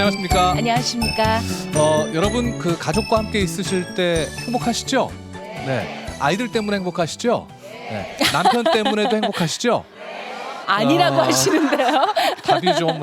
안녕하십니까. 안녕하십니까. 여러분 그 가족과 함께 있으실 때 행복하시죠? 네. 아이들 때문에 행복하시죠? 네. 남편 때문에도 행복하시죠? 아니라고 하시는데요. 답이 좀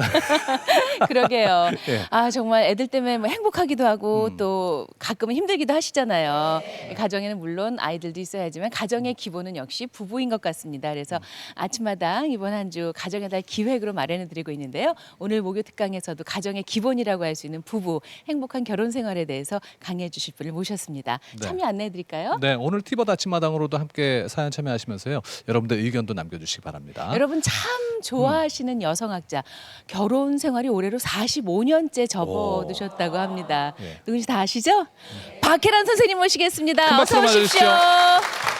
그러게요. 예. 아 정말 애들 때문에 뭐 행복하기도 하고 또 가끔은 힘들기도 하시잖아요. 가정에는 물론 아이들도 있어야지만 가정의 기본은 역시 부부인 것 같습니다. 그래서 아침마당 이번 한 주 가정의 달 기획으로 마련해드리고 있는데요. 오늘 목요 특강에서도 가정의 기본이라고 할 수 있는 부부 행복한 결혼 생활에 대해서 강의해 주실 분을 모셨습니다. 네. 참여 안내해드릴까요? 네, 오늘 티벗 아침마당으로도 함께 사연 참여하시면서요. 여러분들 의견도 남겨주시기 바랍니다. 여러분 참 좋아하시는 여성학자 결혼 생활이 올해로 45년째 접어드셨다고 합니다. 예. 누군지 다 아시죠? 박혜란 선생님 모시겠습니다. 큰 박수 어서 오십시오. 맞아주시죠.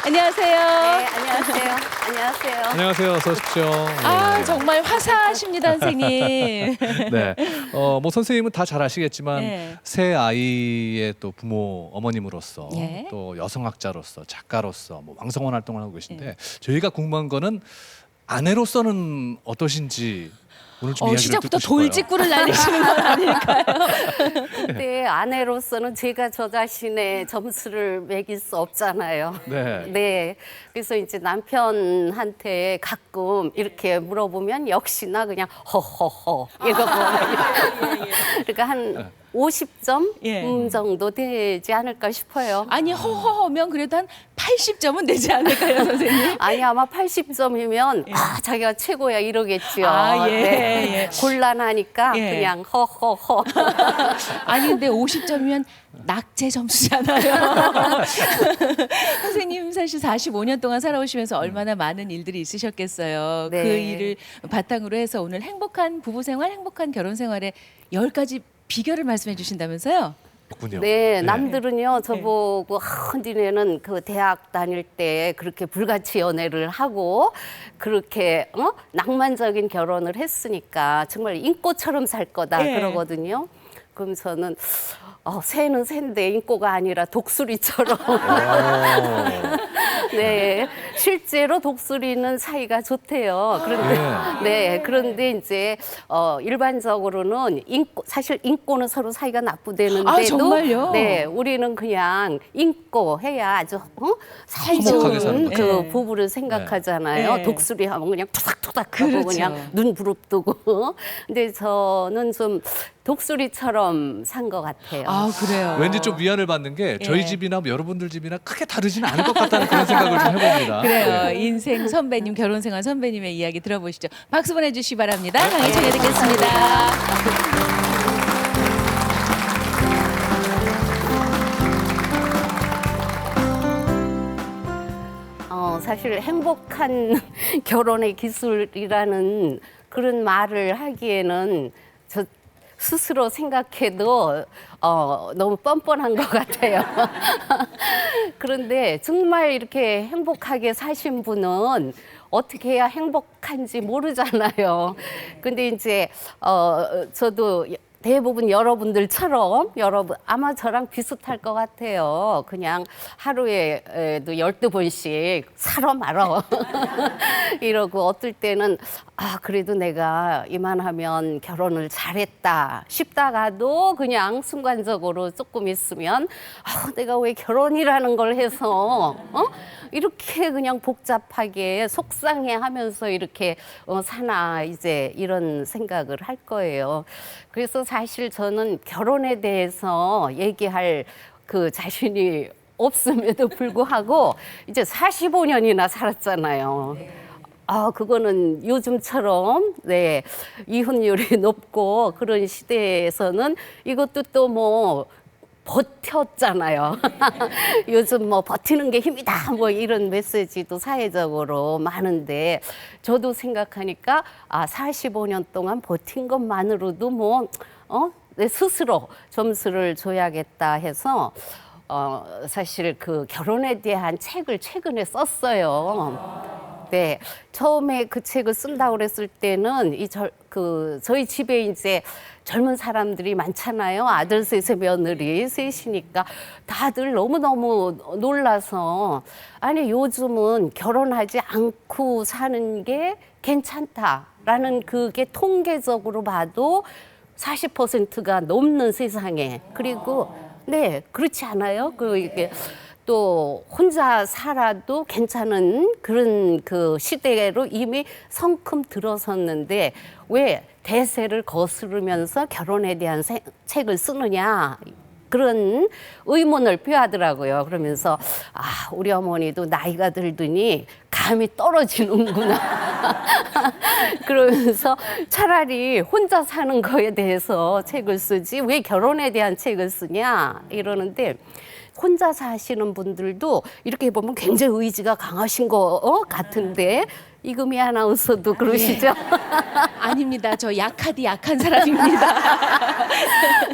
안녕하세요. 네, 안녕하세요. 안녕하세요. 안녕하세요. 어서 오십시오. 아 네. 정말 화사하십니다, 선생님. 네. 뭐 선생님은 다 잘 아시겠지만 네. 새 아이의 또 부모 어머님으로서 예. 또 여성학자로서 작가로서 뭐 왕성한 활동을 하고 계신데 예. 저희가 궁금한 거는 아내로서는 어떠신지 오늘 좀 이야기를 시작부터 듣고 싶어요. 돌직구를 날리시는 건 아닐까요? 근데 아내로서는 제가 저 자신의 점수를 매길 수 없잖아요. 네. 네. 그래서 이제 남편한테 가끔 이렇게 물어보면 역시나 그냥 허허허 이러고 그러니까 한 50점 예. 정도 되지 않을까 싶어요. 아니 허허허면 그래도 한 80점은 되지 않을까요, 선생님? 아니 아마 80점이면 아 자기가 최고야 이러겠죠. 아, 예, 네. 예. 곤란하니까 예. 그냥 허허허. 아니 근데 50점이면 낙제 점수잖아요. 선생님 사실 45년 동안 살아오시면서 얼마나 많은 일들이 있으셨겠어요. 네. 그 일을 바탕으로 해서 오늘 행복한 부부 생활, 행복한 결혼 생활의 10가지 비결을 말씀해 주신다면서요? 그렇군요. 네, 남들은요 저보고 니네는 그 대학 다닐 때 그렇게 불같이 연애를 하고 그렇게 낭만적인 결혼을 했으니까 정말 인꼬처럼 살 거다 예. 그러거든요. 그럼 저는 새는 샌데 인꼬가 아니라 독수리처럼 네 실제로 독수리는 사이가 좋대요. 그런데 이제 일반적으로는 사실 인꼬는 서로 사이가 나쁘대는데도 아, 정말요? 네 우리는 그냥 인꼬 해야 아주 화목하게 사는 사이좋은 거죠. 그 네. 부부를 생각하잖아요. 네. 독수리 하면 그냥 투닥투닥하고 그렇죠. 그냥 눈 부릅뜨고. 근데 저는 좀 독수리처럼 산 것 같아요. 아 그래요. 왠지 좀 위안을 받는 게 저희 예. 집이나 뭐 여러분들 집이나 크게 다르지는 않을 것 같다는 그런 생각을 좀 해봅니다. 그래요. 네. 인생 선배님, 결혼 생활 선배님의 이야기 들어보시죠. 박수 보내주시기 바랍니다. 강의 청해 듣겠습니다. 사실 행복한 결혼의 기술이라는 그런 말을 하기에는 저 스스로 생각해도 너무 뻔뻔한 것 같아요. 그런데 정말 이렇게 행복하게 사신 분은 어떻게 해야 행복한지 모르잖아요. 근데 이제 저도 대부분 여러분들처럼 아마 저랑 비슷할 것 같아요. 그냥 하루에도 12번씩 사러 말어 이러고 어떨 때는 그래도 내가 이만하면 결혼을 잘했다 싶다가도 그냥 순간적으로 조금 있으면 내가 왜 결혼이라는 걸 해서 이렇게 그냥 복잡하게 속상해하면서 이렇게 사나 이제 이런 생각을 할 거예요. 그래서 사실 저는 결혼에 대해서 얘기할 그 자신이 없음에도 불구하고 이제 45년이나 살았잖아요. 그거는 요즘처럼 이혼율이 높고 그런 시대에서는 이것도 또 뭐 버텼잖아요. 요즘 뭐 버티는 게 힘이다 뭐 이런 메시지도 사회적으로 많은데 저도 생각하니까 45년 동안 버틴 것만으로도 뭐 내 스스로 점수를 줘야겠다 해서 사실 그 결혼에 대한 책을 최근에 썼어요. 네, 처음에 그 책을 쓴다고 그랬을 때는 저희 집에 이제 젊은 사람들이 많잖아요. 아들 셋에 며느리 셋이니까 다들 너무너무 놀라서 아니 요즘은 결혼하지 않고 사는 게 괜찮다라는 그게 통계적으로 봐도 40%가 넘는 세상에 그리고 네, 그렇지 않아요? 이게 또 혼자 살아도 괜찮은 그런 그 시대로 이미 성큼 들어섰는데 왜 대세를 거스르면서 결혼에 대한 책을 쓰느냐 그런 의문을 표하더라고요. 그러면서 우리 어머니도 나이가 들더니 감이 떨어지는구나. 그러면서 차라리 혼자 사는 거에 대해서 책을 쓰지 왜 결혼에 대한 책을 쓰냐 이러는데 혼자 사시는 분들도 이렇게 보면 굉장히 의지가 강하신 거 같은데 이금희 아나운서도 그러시죠? 아닙니다. 저 약하디 약한 사람입니다.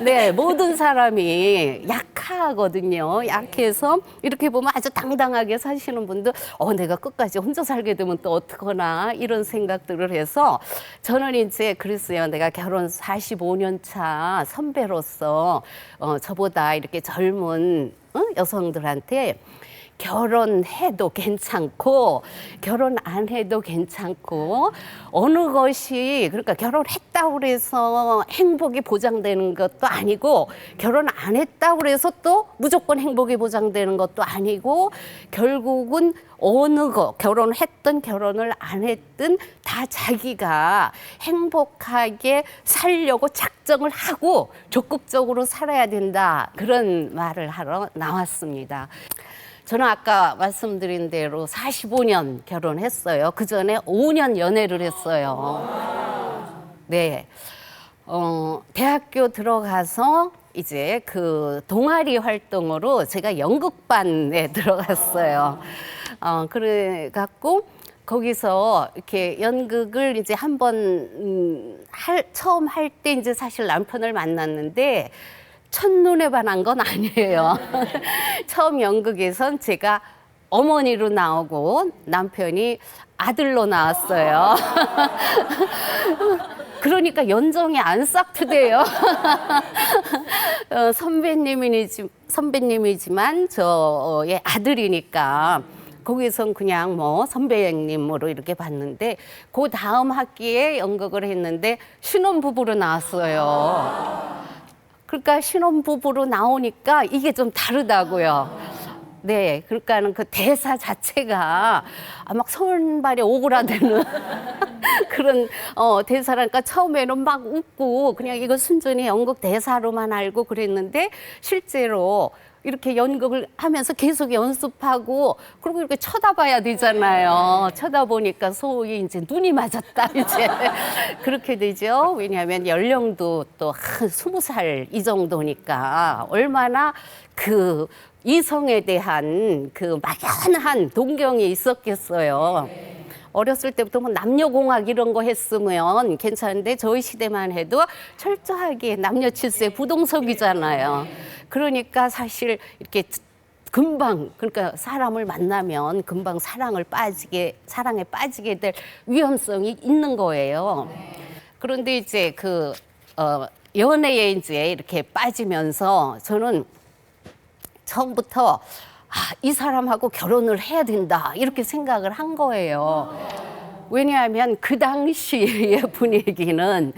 네, 모든 사람이 약하거든요. 약해서 이렇게 보면 아주 당당하게 사시는 분들, 내가 끝까지 혼자 살게 되면 또 어떡하나 이런 생각들을 해서 저는 이제 그랬어요. 내가 결혼 45년 차 선배로서 저보다 이렇게 젊은 여성들한테 결혼해도 괜찮고 결혼 안 해도 괜찮고 어느 것이 그러니까 결혼했다고 그래서 행복이 보장되는 것도 아니고 결혼 안 했다고 그래서 또 무조건 행복이 보장되는 것도 아니고 결국은 어느 거 결혼했든 결혼을 안 했든 다 자기가 행복하게 살려고 작정을 하고 적극적으로 살아야 된다 그런 말을 하러 나왔습니다. 저는 아까 말씀드린 대로 45년 결혼했어요. 그 전에 5년 연애를 했어요. 네. 대학교 들어가서 이제 그 동아리 활동으로 제가 연극반에 들어갔어요. 그래갖고 거기서 이렇게 연극을 이제 처음 할 때 이제 사실 남편을 만났는데 첫눈에 반한 건 아니에요. 처음 연극에선 제가 어머니로 나오고 남편이 아들로 나왔어요. 그러니까 연정이 안 싹트대요. 선배님이지만 저의 아들이니까 거기선 그냥 뭐 선배님으로 이렇게 봤는데 그 다음 학기에 연극을 했는데 신혼부부로 나왔어요. 그러니까 신혼부부로 나오니까 이게 좀 다르다고요. 네, 그러니까는 그 대사 자체가 막 손발이 오그라드는 그런 대사라니까 처음에는 막 웃고 그냥 이거 순전히 연극 대사로만 알고 그랬는데 실제로 이렇게 연극을 하면서 계속 연습하고 그리고 이렇게 쳐다봐야 되잖아요. 쳐다보니까 소위 이제 눈이 맞았다 이제 그렇게 되죠. 왜냐하면 연령도 또 20살 이 정도니까 얼마나 그 이성에 대한 그 막연한 동경이 있었겠어요. 어렸을 때부터 뭐 남녀공학 이런 거 했으면 괜찮은데 저희 시대만 해도 철저하게 남녀 칠세 부동석이잖아요. 그러니까 사실 이렇게 금방 그러니까 사람을 만나면 금방 사랑에 빠지게 될 위험성이 있는 거예요. 그런데 이제 연애에 이제 이렇게 빠지면서 저는 처음부터 이 사람하고 결혼을 해야 된다 이렇게 생각을 한 거예요. 왜냐하면 그 당시의 분위기는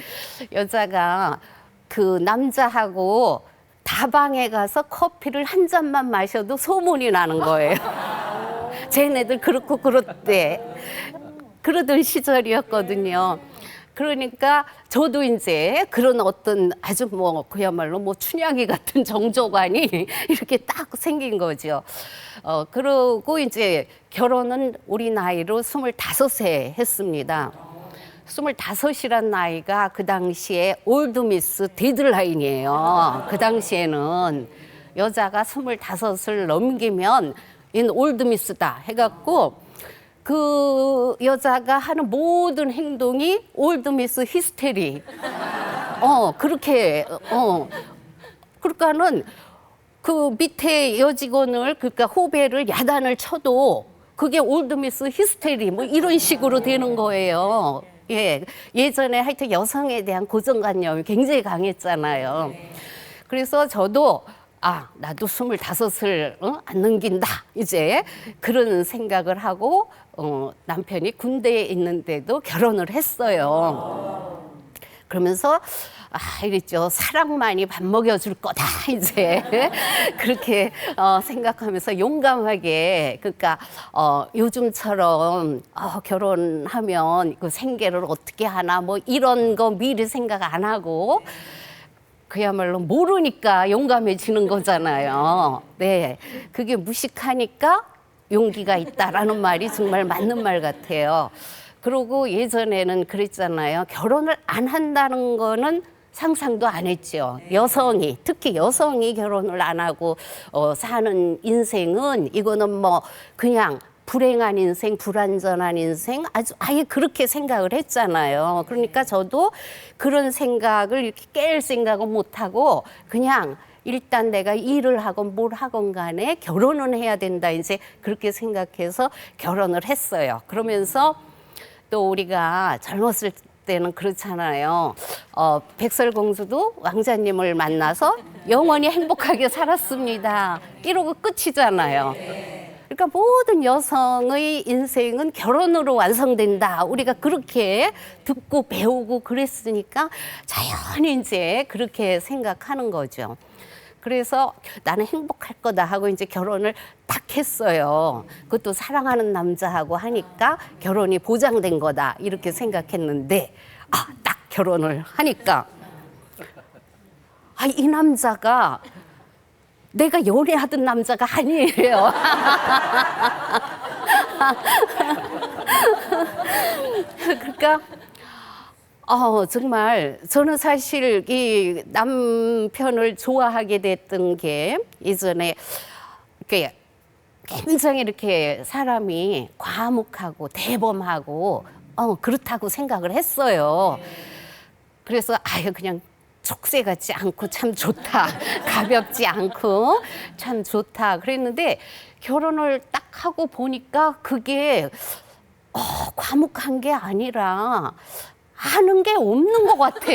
여자가 그 남자하고 다방에 가서 커피를 한 잔만 마셔도 소문이 나는 거예요. 쟤네들 그렇고 그렇대. 그러던 시절이었거든요. 그러니까 저도 이제 그런 어떤 아주 그야말로 춘향이 같은 정조관이 이렇게 딱 생긴 거죠. 그러고 이제 결혼은 우리 나이로 25세 했습니다. 25이란 나이가 그 당시에 올드미스 데드라인이에요. 그 당시에는 여자가 25을 넘기면 얘는 올드미스다 해갖고 그 여자가 하는 모든 행동이 올드미스 히스테리. 그러니까는 그 밑에 여직원을 그러니까 후배를 야단을 쳐도 그게 올드미스 히스테리 뭐 이런 식으로 되는 거예요. 예, 예전에 하여튼 여성에 대한 고정관념이 굉장히 강했잖아요. 그래서 저도 나도 25을 안 넘긴다 이제 그런 생각을 하고 남편이 군대에 있는데도 결혼을 했어요. 그러면서 이랬죠. 사랑만이 밥 먹여줄 거다 이제 그렇게 생각하면서 용감하게 그러니까 요즘처럼 결혼하면 그 생계를 어떻게 하나 뭐 이런 거 미리 생각 안 하고 그야말로 모르니까 용감해지는 거잖아요. 네, 그게 무식하니까 용기가 있다라는 말이 정말 맞는 말 같아요. 그리고 예전에는 그랬잖아요. 결혼을 안 한다는 거는 상상도 안 했죠. 여성이, 특히 여성이 결혼을 안 하고 사는 인생은 이거는 뭐 그냥 불행한 인생, 불완전한 인생, 아예 그렇게 생각을 했잖아요. 그러니까 저도 그런 생각을 이렇게 깰 생각은 못하고 그냥 일단 내가 일을 하건 뭘 하건 간에 결혼은 해야 된다. 이제 그렇게 생각해서 결혼을 했어요. 그러면서 또 우리가 젊었을 때는 그렇잖아요. 백설공주도 왕자님을 만나서 영원히 행복하게 살았습니다. 이러고 끝이잖아요. 그러니까 모든 여성의 인생은 결혼으로 완성된다. 우리가 그렇게 듣고 배우고 그랬으니까 자연히 이제 그렇게 생각하는 거죠. 그래서 나는 행복할 거다 하고 이제 결혼을 딱 했어요. 그것도 사랑하는 남자하고 하니까 결혼이 보장된 거다 이렇게 생각했는데 딱 결혼을 하니까 이 남자가 내가 연애하던 남자가 아니에요. 그러니까 정말 저는 사실 이 남편을 좋아하게 됐던 게 예전에 이렇게 굉장히 이렇게 사람이 과묵하고 대범하고 그렇다고 생각을 했어요. 그래서 그냥 족쇄 같지 않고 참 좋다. 가볍지 않고 참 좋다. 그랬는데 결혼을 딱 하고 보니까 그게 과묵한 게 아니라 아는 게 없는 것 같아.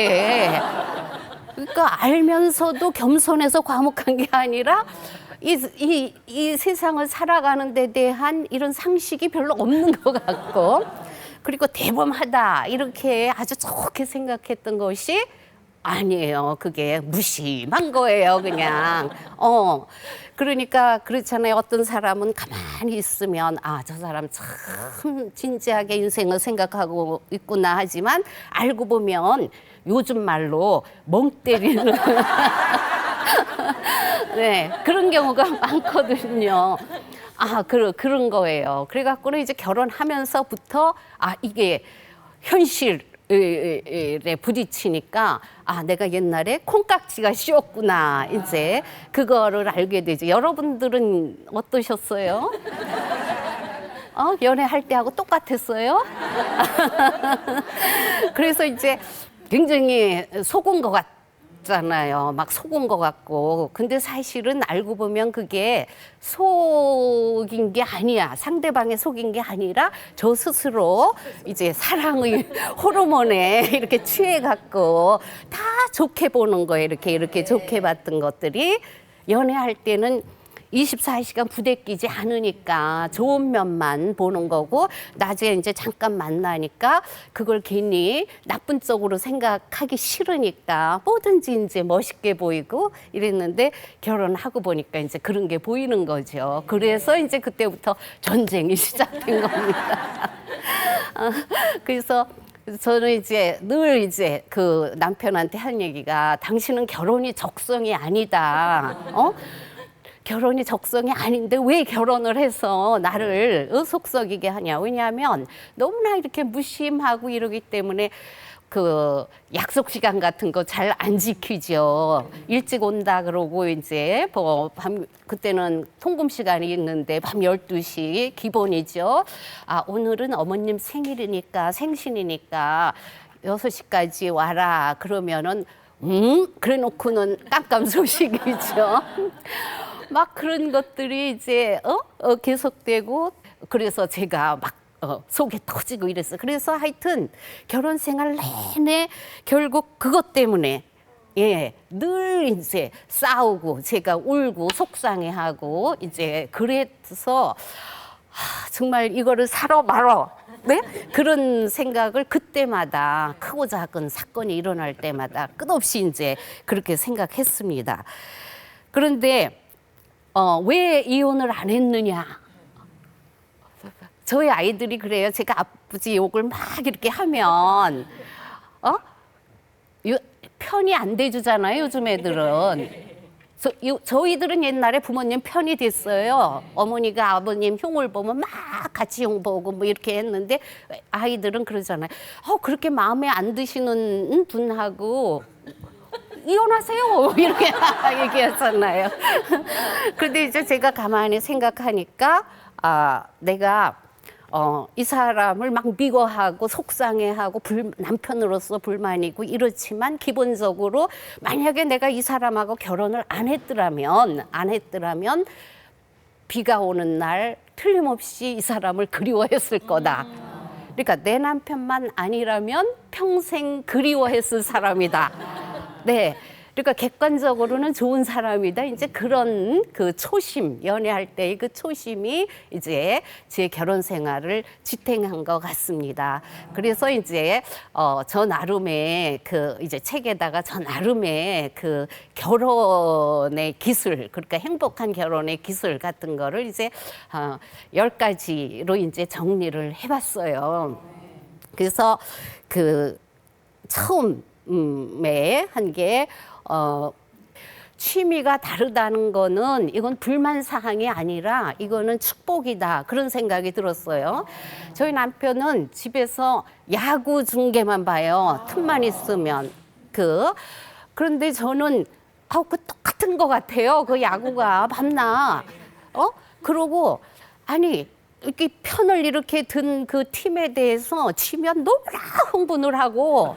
그러니까 알면서도 겸손해서 과묵한 게 아니라 이 세상을 살아가는 데 대한 이런 상식이 별로 없는 것 같고 그리고 대범하다 이렇게 아주 좋게 생각했던 것이 아니에요. 그게 무심한 거예요, 그냥. 그러니까 그렇잖아요. 어떤 사람은 가만히 있으면 저 사람 참 진지하게 인생을 생각하고 있구나 하지만 알고 보면 요즘 말로 멍 때리는 네, 그런 경우가 많거든요. 그런 거예요. 그래갖고는 이제 결혼하면서부터 이게 현실에 부딪히니까 내가 옛날에 콩깍지가 씌었구나 이제 그거를 알게 되죠. 여러분들은 어떠셨어요? 연애할 때하고 똑같았어요? 그래서 이제 굉장히 속은 것 같잖아요. 막 속은 것 같고. 근데 사실은 알고 보면 그게 속인 게 아니야. 상대방의 속인 게 아니라 저 스스로 이제 사랑의 호르몬에 이렇게 취해갖고 다 좋게 보는 거예요. 이렇게 좋게 봤던 것들이 연애할 때는 24시간 부대끼지 않으니까 좋은 면만 보는 거고 나중에 이제 잠깐 만나니까 그걸 괜히 나쁜 쪽으로 생각하기 싫으니까 뭐든지 이제 멋있게 보이고 이랬는데 결혼하고 보니까 이제 그런 게 보이는 거죠. 그래서 이제 그때부터 전쟁이 시작된 겁니다. 그래서 저는 이제 늘 이제 그 남편한테 한 얘기가 당신은 결혼이 적성이 아니다. 결혼이 적성이 아닌데 왜 결혼을 해서 나를 속썩이게 하냐. 왜냐하면 너무나 이렇게 무심하고 이러기 때문에 그 약속 시간 같은 거 잘 안 지키죠. 일찍 온다 그러고 이제 그때는 통금 시간이 있는데 밤 12시 기본이죠. 오늘은 어머님 생일이니까 생신이니까 6시까지 와라. 그러면은 그래 놓고는 깜깜소식이죠. 막 그런 것들이 이제 계속되고 그래서 제가 막 속이 터지고 이랬어요. 그래서 하여튼 결혼 생활 내내 결국 그것 때문에 늘 이제 싸우고 제가 울고 속상해하고 이제 그래서 정말 이거를 사러 말어. 네? 그런 생각을 그때마다 크고 작은 사건이 일어날 때마다 끝없이 이제 그렇게 생각했습니다. 그런데 왜 이혼을 안 했느냐? 저희 아이들이 그래요. 제가 아버지 욕을 막 이렇게 하면 편이 안 돼주잖아요. 요즘 애들은. 저희들은 옛날에 부모님 편이 됐어요. 어머니가 아버님 흉을 보면 막 같이 흉 보고 뭐 이렇게 했는데 아이들은 그러잖아요. 그렇게 마음에 안 드시는 분하고 이혼하세요. 이렇게 얘기하잖아요. 그런데 이제 제가 가만히 생각하니까 내가 이 사람을 막 미워하고 속상해하고 남편으로서 불만이고 이렇지만 기본적으로 만약에 내가 이 사람하고 결혼을 안 했더라면 비가 오는 날 틀림없이 이 사람을 그리워했을 거다. 그러니까 내 남편만 아니라면 평생 그리워했을 사람이다. 네. 그러니까 객관적으로는 좋은 사람이다. 이제 그런 그 초심, 연애할 때의 그 초심이 이제 제 결혼 생활을 지탱한 것 같습니다. 그래서 이제 저 나름의 그 이제 책에다가 저 나름의 그 결혼의 기술, 그러니까 행복한 결혼의 기술 같은 거를 이제 10가지로 이제 정리를 해봤어요. 그래서 그 처음에 한 게 취미가 다르다는 거는 이건 불만 사항이 아니라 이거는 축복이다. 그런 생각이 들었어요. 저희 남편은 집에서 야구 중계만 봐요. 틈만 있으면. 그런데 저는 그 똑같은 것 같아요. 그 야구가 밤낮. 그러고 아니 이렇게 편을 이렇게 든 그 팀에 대해서 치면 너무나 흥분을 하고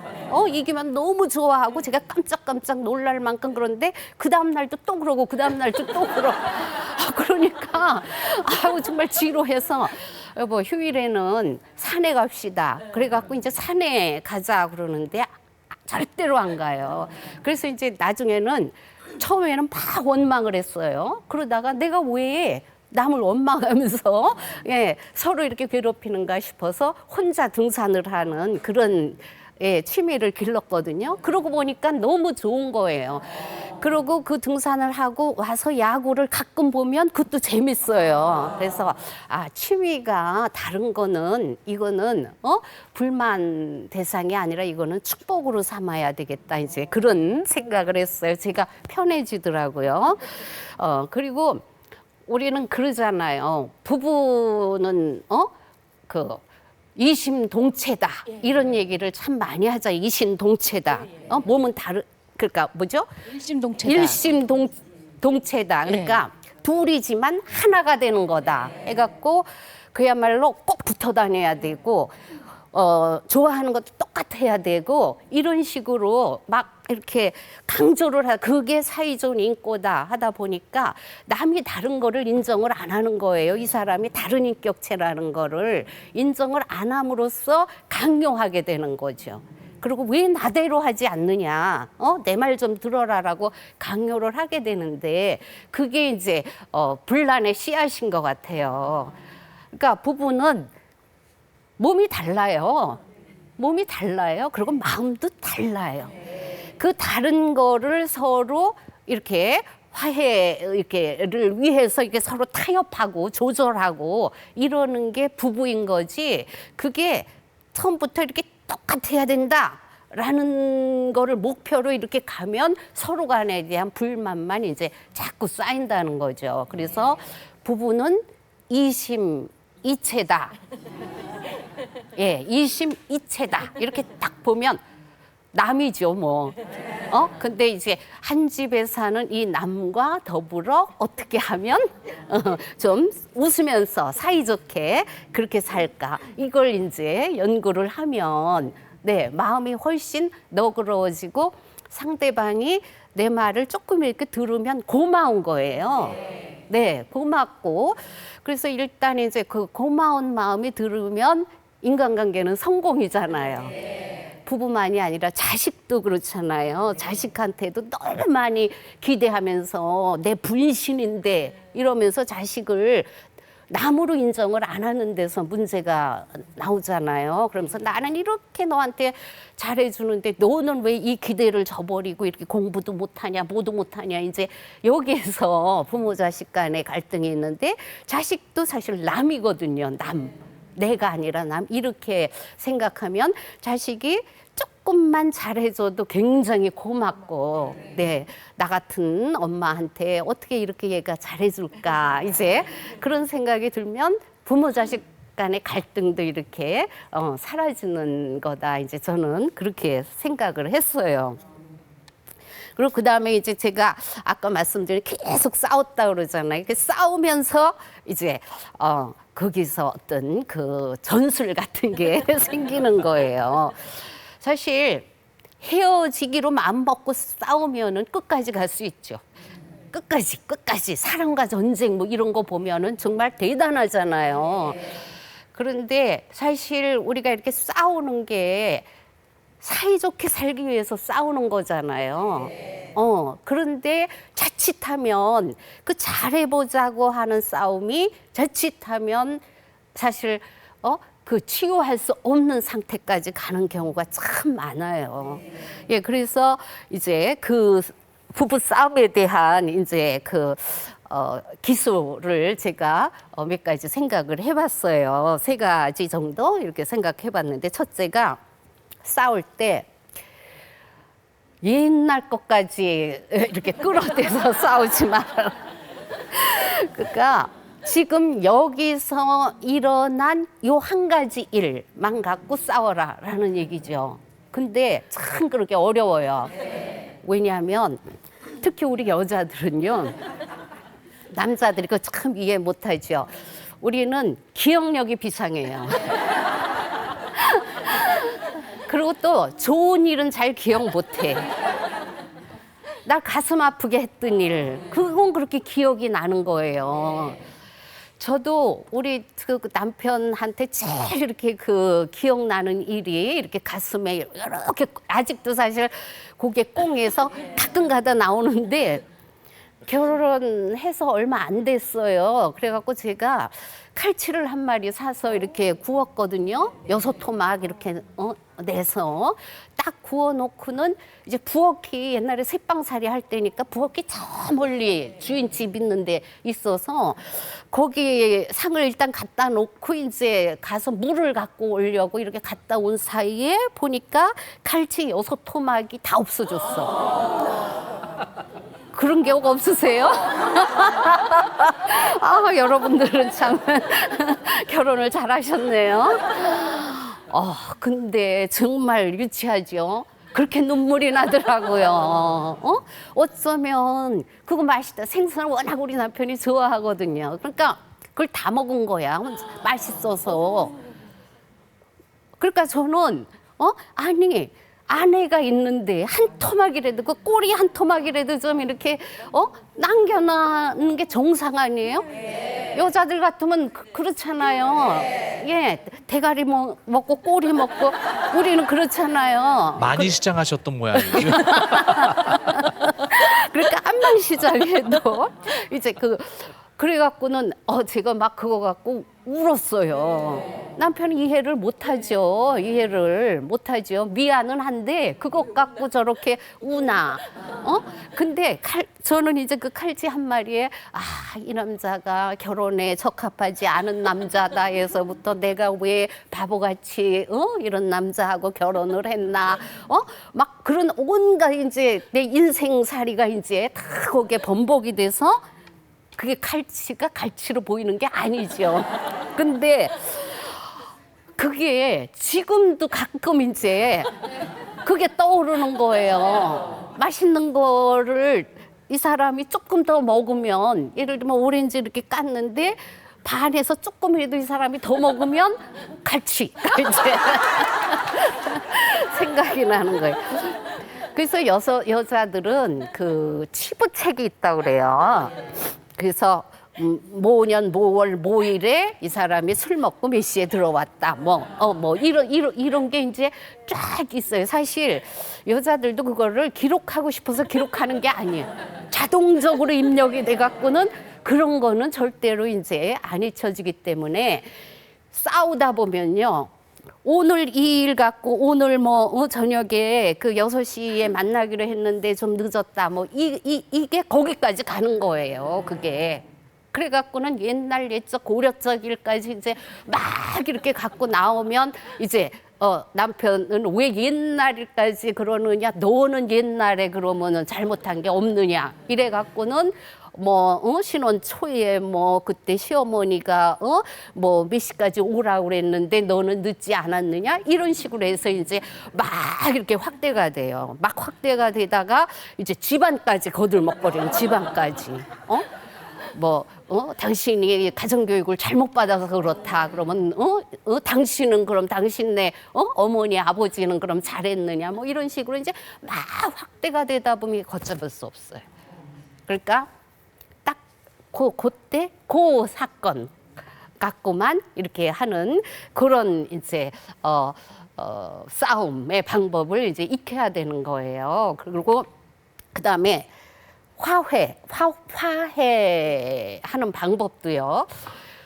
이기면 너무 좋아하고 제가 깜짝깜짝 놀랄 만큼 그런데 그 다음 날도 또 그러고 그 다음 날도 또 그러고 그러니까 정말 지루해서 여보 휴일에는 산에 갑시다. 그래갖고 이제 산에 가자 그러는데 절대로 안 가요. 그래서 이제 나중에는 처음에는 막 원망을 했어요. 그러다가 내가 왜 남을 원망하면서 서로 이렇게 괴롭히는가 싶어서 혼자 등산을 하는 그런 취미를 길렀거든요. 그러고 보니까 너무 좋은 거예요. 그리고 그 등산을 하고 와서 야구를 가끔 보면 그것도 재밌어요. 그래서 취미가 다른 거는 이거는 불만 대상이 아니라 이거는 축복으로 삼아야 되겠다. 이제 그런 생각을 했어요. 제가 편해지더라고요. 그리고 우리는 그러잖아요. 부부는 이심동체다. 이런 얘기를 참 많이 하자. 이심동체다. 몸은 그러니까 뭐죠? 일심동체다. 일심동체다. 그러니까 둘이지만 하나가 되는 거다. 해갖고 그야말로 꼭 붙어 다녀야 되고 좋아하는 것도 똑같아야 되고 이런 식으로 막 이렇게 강조를 그게 사이좋은 인꼬다 하다 보니까 남이 다른 거를 인정을 안 하는 거예요. 이 사람이 다른 인격체라는 거를 인정을 안 함으로써 강요하게 되는 거죠. 그리고 왜 나대로 하지 않느냐, 내 말 좀 들어라라고 강요를 하게 되는데 그게 이제 분란의 씨앗인 것 같아요. 그러니까 부부는 몸이 달라요. 몸이 달라요. 그리고 마음도 달라요. 그 다른 거를 서로 이렇게 화해를 위해서 이렇게 서로 타협하고 조절하고 이러는 게 부부인 거지. 그게 처음부터 이렇게 똑같아야 된다라는 거를 목표로 이렇게 가면 서로 간에 대한 불만만 이제 자꾸 쌓인다는 거죠. 그래서 부부는 이심이체다. 이심이체다. 이렇게 딱 보면 남이죠, 뭐. 근데 이제 한 집에 사는 이 남과 더불어 어떻게 하면 좀 웃으면서 사이좋게 그렇게 살까? 이걸 이제 연구를 하면 마음이 훨씬 너그러워지고 상대방이 내 말을 조금 이렇게 들으면 고마운 거예요. 네, 고맙고. 그래서 일단 이제 그 고마운 마음이 들으면 인간관계는 성공이잖아요. 부부만이 아니라 자식도 그렇잖아요. 자식한테도 너무 많이 기대하면서 내 분신인데 이러면서 자식을 남으로 인정을 안 하는 데서 문제가 나오잖아요. 그러면서 나는 이렇게 너한테 잘해주는데 너는 왜 이 기대를 저버리고 이렇게 공부도 못하냐, 뭐도 못하냐. 이제 여기에서 부모 자식 간의 갈등이 있는데 자식도 사실 남이거든요. 남. 내가 아니라 남. 이렇게 생각하면 자식이 조금만 잘해줘도 굉장히 고맙고, 네, 나 같은 엄마한테 어떻게 이렇게 얘가 잘해줄까, 이제 그런 생각이 들면 부모 자식 간의 갈등도 이렇게 사라지는 거다. 이제 저는 그렇게 생각을 했어요. 그리고 그 다음에 이제 제가 아까 말씀드린 계속 싸웠다 그러잖아요. 이렇게 싸우면서 이제 거기서 어떤 그 전술 같은 게 생기는 거예요. 사실 헤어지기로 마음 먹고 싸우면은 끝까지 갈 수 있죠. 끝까지 사랑과 전쟁 뭐 이런 거 보면은 정말 대단하잖아요. 그런데 사실 우리가 이렇게 싸우는 게 사이좋게 살기 위해서 싸우는 거잖아요. 그런데 자칫하면 그 잘해보자고 하는 싸움이 자칫하면 사실 그 치유할 수 없는 상태까지 가는 경우가 참 많아요. 예, 그래서 이제 그 부부 싸움에 대한 이제 그 기술을 제가 몇 가지 생각을 해봤어요. 3가지 정도 이렇게 생각해봤는데, 첫째가 싸울 때 옛날 것까지 이렇게 끌어대서 싸우지 말아라. 그러니까 지금 여기서 일어난 요 한 가지 일만 갖고 싸워라라는 얘기죠. 근데 참 그렇게 어려워요. 왜냐하면 특히 우리 여자들은요, 남자들이 그거 참 이해 못하죠. 우리는 기억력이 비상해요. 그리고 또 좋은 일은 잘 기억 못해. 나 가슴 아프게 했던 일, 그건 그렇게 기억이 나는 거예요. 저도 우리 그 남편한테 제일 이렇게 그 기억나는 일이 이렇게 가슴에 이렇게 아직도 사실 고개 꽁해서 가끔가다 나오는데, 결혼해서 얼마 안 됐어요. 그래갖고 제가 칼치를 한 마리 사서 이렇게 구웠거든요. 6토막 이렇게 내서 딱 구워놓고는 이제 부엌이 옛날에 새빵살이 할 때니까 부엌이 저 멀리 주인집 있는데 있어서 거기 상을 일단 갖다 놓고 이제 가서 물을 갖고 오려고 이렇게 갔다 온 사이에 보니까 칼치 6토막이 다 없어졌어. 그런 경우가 없으세요? 아, 여러분들은 참 결혼을 잘하셨네요. 근데 정말 유치하죠. 그렇게 눈물이 나더라고요. 어쩌면 그거 맛있다. 생선을 워낙 우리 남편이 좋아하거든요. 그러니까 그걸 다 먹은 거야. 맛있어서. 그러니까 저는 아니, 아내가 있는데 한 토막이라도, 그 꼬리 한 토막이라도 좀 이렇게 남겨놓는 게 정상 아니에요? 여자들 같으면 그렇잖아요. 예, 대가리 먹고 꼬리 먹고 우리는 그렇잖아요. 많이 시장하셨던 모양이죠. 그러니까 안만 시장해도 이제 그래갖고는 제가 막 그거 갖고 울었어요. 남편이 이해를 못하죠. 미안은 한데 그것 갖고 저렇게 우나. 근데 저는 이제 그 칼치 한 마리에 이 남자가 결혼에 적합하지 않은 남자다 해서부터 내가 왜 바보같이 이런 남자하고 결혼을 했나. 막 그런 온갖 이제 내 인생살이가 이제 다 거기에 번복이 돼서 그게 칼치가 칼치로 보이는 게 아니죠. 근데 그게 지금도 가끔 이제 그게 떠오르는 거예요. 맛있는 거를 이 사람이 조금 더 먹으면, 예를 들면 오렌지 이렇게 깠는데 반에서 조금이라도 이 사람이 더 먹으면 칼치가 이제 생각이 나는 거예요. 그래서 여자들은 그 치부책이 있다고 그래요. 그래서 모년 모월 모일에 이 사람이 술 먹고 몇 시에 들어왔다. 뭐 이런 게 이제 쫙 있어요. 사실 여자들도 그거를 기록하고 싶어서 기록하는 게 아니에요. 자동적으로 입력이 돼 갖고는 그런 거는 절대로 이제 안 잊혀지기 때문에 싸우다 보면요. 오늘 이 일 갖고 오늘 저녁에 그 6시에 만나기로 했는데 좀 늦었다. 이게 거기까지 가는 거예요. 그게. 그래 갖고는 옛날 옛적 고려적 일까지 이제 막 이렇게 갖고 나오면 이제 남편은 왜 옛날 일까지 그러느냐? 너는 옛날에 그러면은 잘못한 게 없느냐? 이래 갖고는 신혼 초에 그때 시어머니가 몇 시까지 오라고 그랬는데 너는 늦지 않았느냐 이런 식으로 해서 이제 막 이렇게 확대가 돼요. 막 확대가 되다가 이제 집안까지 거들먹거리는 집안까지 당신이 가정교육을 잘못 받아서 그렇다. 그러면 당신은 그럼 당신네 어머니 아버지는 그럼 잘했느냐 이런 식으로 이제 막 확대가 되다 보면 걷잡을 수 없어요. 그러니까 딱 그때 그 사건 갖고만 이렇게 하는 그런 이제 싸움의 방법을 이제 익혀야 되는 거예요. 그리고 그다음에 화해하는 방법도요.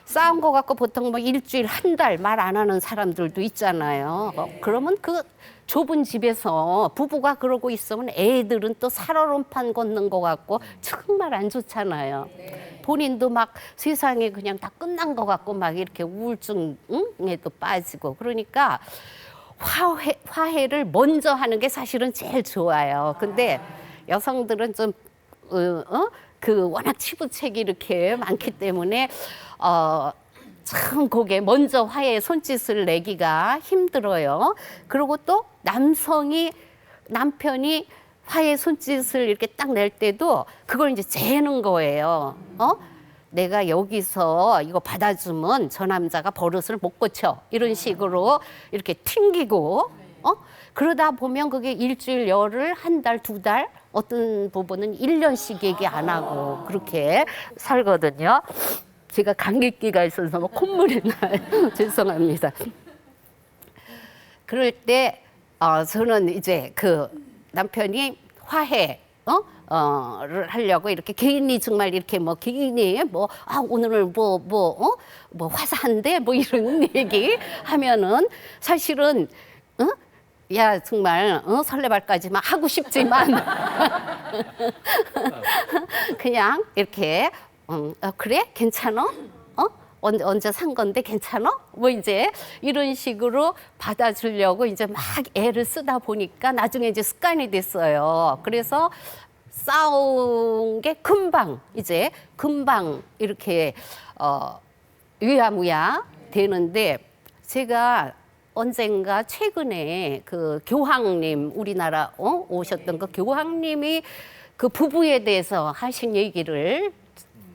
싸운 거 갖고 보통 일주일 한 달 말 안 하는 사람들도 있잖아요. 그러면 그 좁은 집에서 부부가 그러고 있으면 애들은 또 살얼음판 걷는 거 같고 정말 안 좋잖아요. 본인도 막 세상에 그냥 다 끝난 거 같고 막 이렇게 우울증에도 빠지고 그러니까 화해를 먼저 하는 게 사실은 제일 좋아요. 근데 여성들은 좀 워낙 치부책이 이렇게 많기 때문에 참 그게 먼저 화해의 손짓을 내기가 힘들어요. 그리고 또 남편이 화해의 손짓을 이렇게 딱 낼 때도 그걸 이제 재는 거예요. 내가 여기서 이거 받아주면 저 남자가 버릇을 못 고쳐. 이런 식으로 이렇게 튕기고 그러다 보면 그게 일주일, 열흘, 한 달, 2달 어떤 부분은 1년씩 얘기 안 하고 그렇게 살거든요. 제가 감기기가 있어서 콧물이 나요. 죄송합니다. 그럴 때 저는 이제 그 남편이 화해 를 하려고 이렇게 개인이 정말 이렇게 개인이 오늘은 화사한데 이런 얘기 하면은 사실은 야 정말 설레발까지만 하고 싶지만 그냥 이렇게 그래 괜찮어? 언제 산 건데 괜찮아? 이제 이런 식으로 받아주려고 이제 막 애를 쓰다 보니까 나중에 이제 습관이 됐어요. 그래서 싸운 게 금방 이렇게 유야무야 되는데 제가 언젠가 최근에 그 교황님 우리나라 오셨던 그 교황님이 그 부부에 대해서 하신 얘기를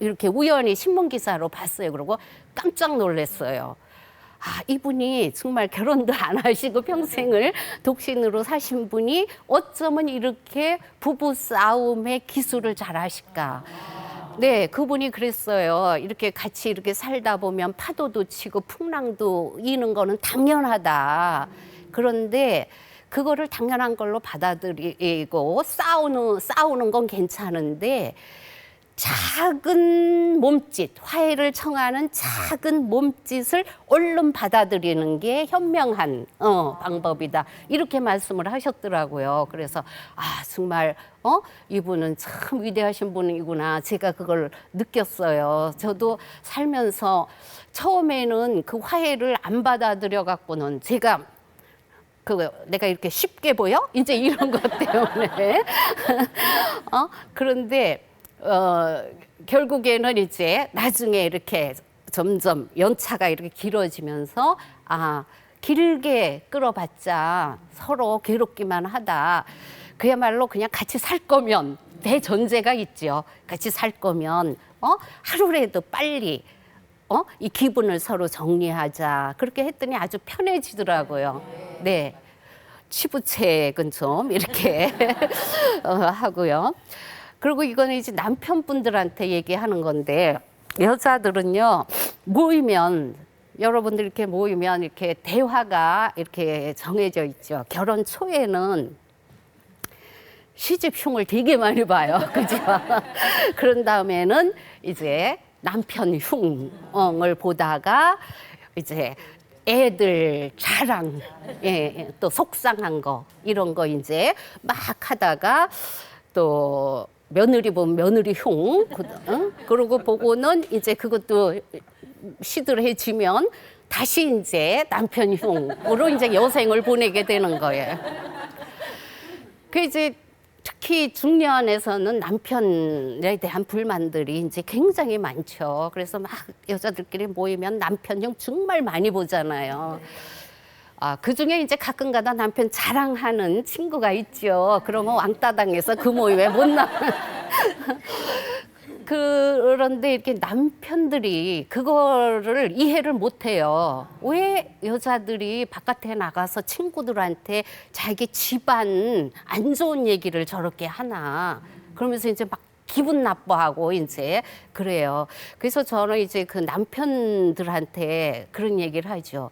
이렇게 우연히 신문 기사로 봤어요. 그러고 깜짝 놀랐어요. 이분이 정말 결혼도 안 하시고 평생을 독신으로 사신 분이 어쩌면 이렇게 부부 싸움의 기술을 잘 하실까. 네, 그분이 그랬어요. 이렇게 같이 이렇게 살다 보면 파도도 치고 풍랑도 이는 거는 당연하다. 그런데 그거를 당연한 걸로 받아들이고 싸우는 건 괜찮은데 작은 몸짓, 화해를 청하는 작은 몸짓을 얼른 받아들이는 게 현명한 방법이다. 이렇게 말씀을 하셨더라고요. 그래서 정말 이분은 참 위대하신 분이구나. 제가 그걸 느꼈어요. 저도 살면서 처음에는 그 화해를 안 받아들여 갖고는 제가 내가 이렇게 쉽게 보여? 이제 이런 것 때문에 그런데 결국에는 이제 나중에 이렇게 점점 연차가 이렇게 길어지면서 길게 끌어봤자 서로 괴롭기만 하다. 그야말로 그냥 같이 살 거면 대전제가 있죠. 같이 살 거면 하루라도 빨리 이 기분을 서로 정리하자. 그렇게 했더니 아주 편해지더라고요. 네. 치부책은 좀 이렇게 하고요. 그리고 이거는 이제 남편분들한테 얘기하는 건데 여자들은요, 모이면, 여러분들 이렇게 모이면 이렇게 대화가 이렇게 정해져 있죠. 결혼 초에는 시집 흉을 되게 많이 봐요. 그죠? 그런 다음에는 이제 남편 흉을 보다가 이제 애들 자랑, 예, 또 속상한 거, 이런 거 이제 막 하다가 또 며느리 보면 며느리 흉, 그러고 보고는 이제 그것도 시들해지면 다시 이제 남편 흉으로 이제 여생을 보내게 되는 거예요. 그 이제 특히 중년에서는 남편에 대한 불만들이 이제 굉장히 많죠. 그래서 막 여자들끼리 모이면 남편 흉 정말 많이 보잖아요. 그 중에 이제 가끔가다 남편 자랑하는 친구가 있죠. 그러면 왕따당해서 그 모임에 못 나가는. 그런데 이렇게 남편들이 그거를 이해를 못해요. 왜 여자들이 바깥에 나가서 친구들한테 자기 집안 안 좋은 얘기를 저렇게 하나. 그러면서 이제 막 기분 나빠하고 이제 그래요. 그래서 저는 이제 그 남편들한테 그런 얘기를 하죠.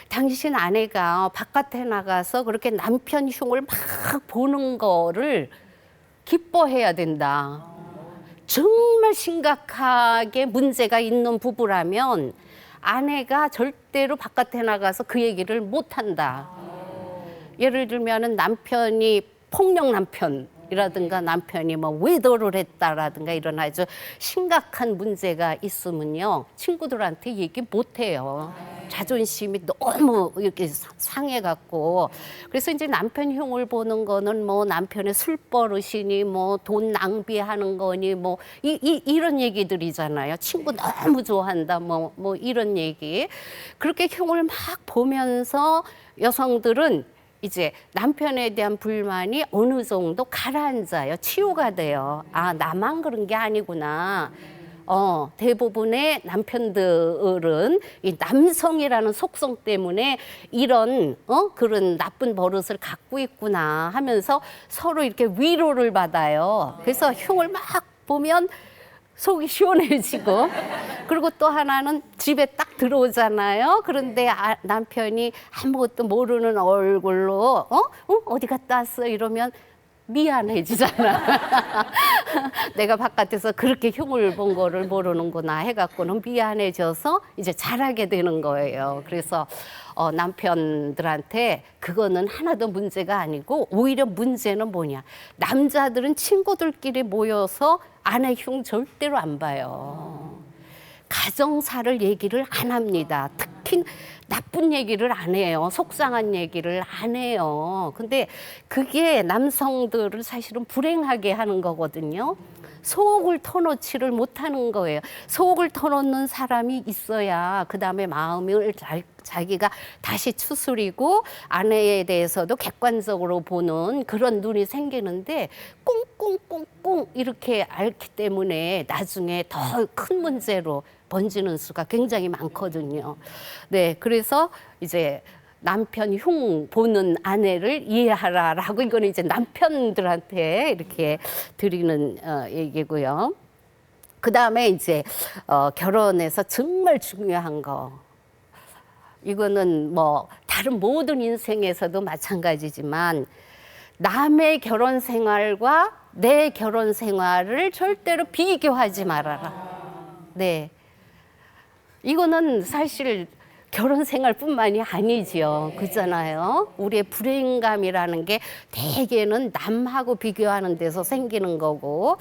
당신 아내가 바깥에 나가서 그렇게 남편 흉을 막 보는 거를 기뻐해야 된다. 정말 심각하게 문제가 있는 부부라면 아내가 절대로 바깥에 나가서 그 얘기를 못 한다. 예를 들면은 남편이 폭력 남편이라든가 남편이 뭐 외도를 했다라든가 이런 아주 심각한 문제가 있으면요, 친구들한테 얘기 못 해요. 자존심이 너무 이렇게 상해갖고. 그래서 이제 남편 흉을 보는 거는 뭐 남편의 술버릇이니 뭐 돈 낭비하는 거니 뭐 이런 얘기들이잖아요. 친구 너무 좋아한다 뭐 이런 얘기. 그렇게 흉을 막 보면서 여성들은 이제 남편에 대한 불만이 어느 정도 가라앉아요. 치유가 돼요. 아, 나만 그런 게 아니구나. 대부분의 남편들은 이 남성이라는 속성 때문에 이런 그런 나쁜 버릇을 갖고 있구나 하면서 서로 이렇게 위로를 받아요. 그래서 흉을 막 보면 속이 시원해지고, 그리고 또 하나는 집에 딱 들어오잖아요. 그런데 남편이 아무것도 모르는 얼굴로 어디 갔다 왔어 이러면 미안해지잖아. 내가 바깥에서 그렇게 흉을 본 거를 모르는구나 해갖고는 미안해져서 이제 잘하게 되는 거예요. 그래서 남편들한테 그거는 하나도 문제가 아니고, 오히려 문제는 뭐냐. 남자들은 친구들끼리 모여서 아내 흉 절대로 안 봐요. 가정사를 얘기를 안 합니다. 특히 나쁜 얘기를 안 해요. 속상한 얘기를 안 해요. 근데 그게 남성들을 사실은 불행하게 하는 거거든요. 속을 터놓지를 못하는 거예요. 속을 터놓는 사람이 있어야 그 다음에 마음을 자기가 다시 추스리고 아내에 대해서도 객관적으로 보는 그런 눈이 생기는데, 꽁꽁꽁꽁 이렇게 앓기 때문에 나중에 더 큰 문제로 번지는 수가 굉장히 많거든요. 네, 그래서 이제 남편 흉 보는 아내를 이해하라라고, 이거는 이제 남편들한테 이렇게 드리는 얘기고요. 그 다음에 이제 결혼에서 정말 중요한 거, 이거는 뭐 다른 모든 인생에서도 마찬가지지만 남의 결혼 생활과 내 결혼 생활을 절대로 비교하지 말아라. 네. 이거는 사실 결혼 생활뿐만이 아니지요. 그렇잖아요. 우리의 불행감이라는 게 대개는 남하고 비교하는 데서 생기는 거고,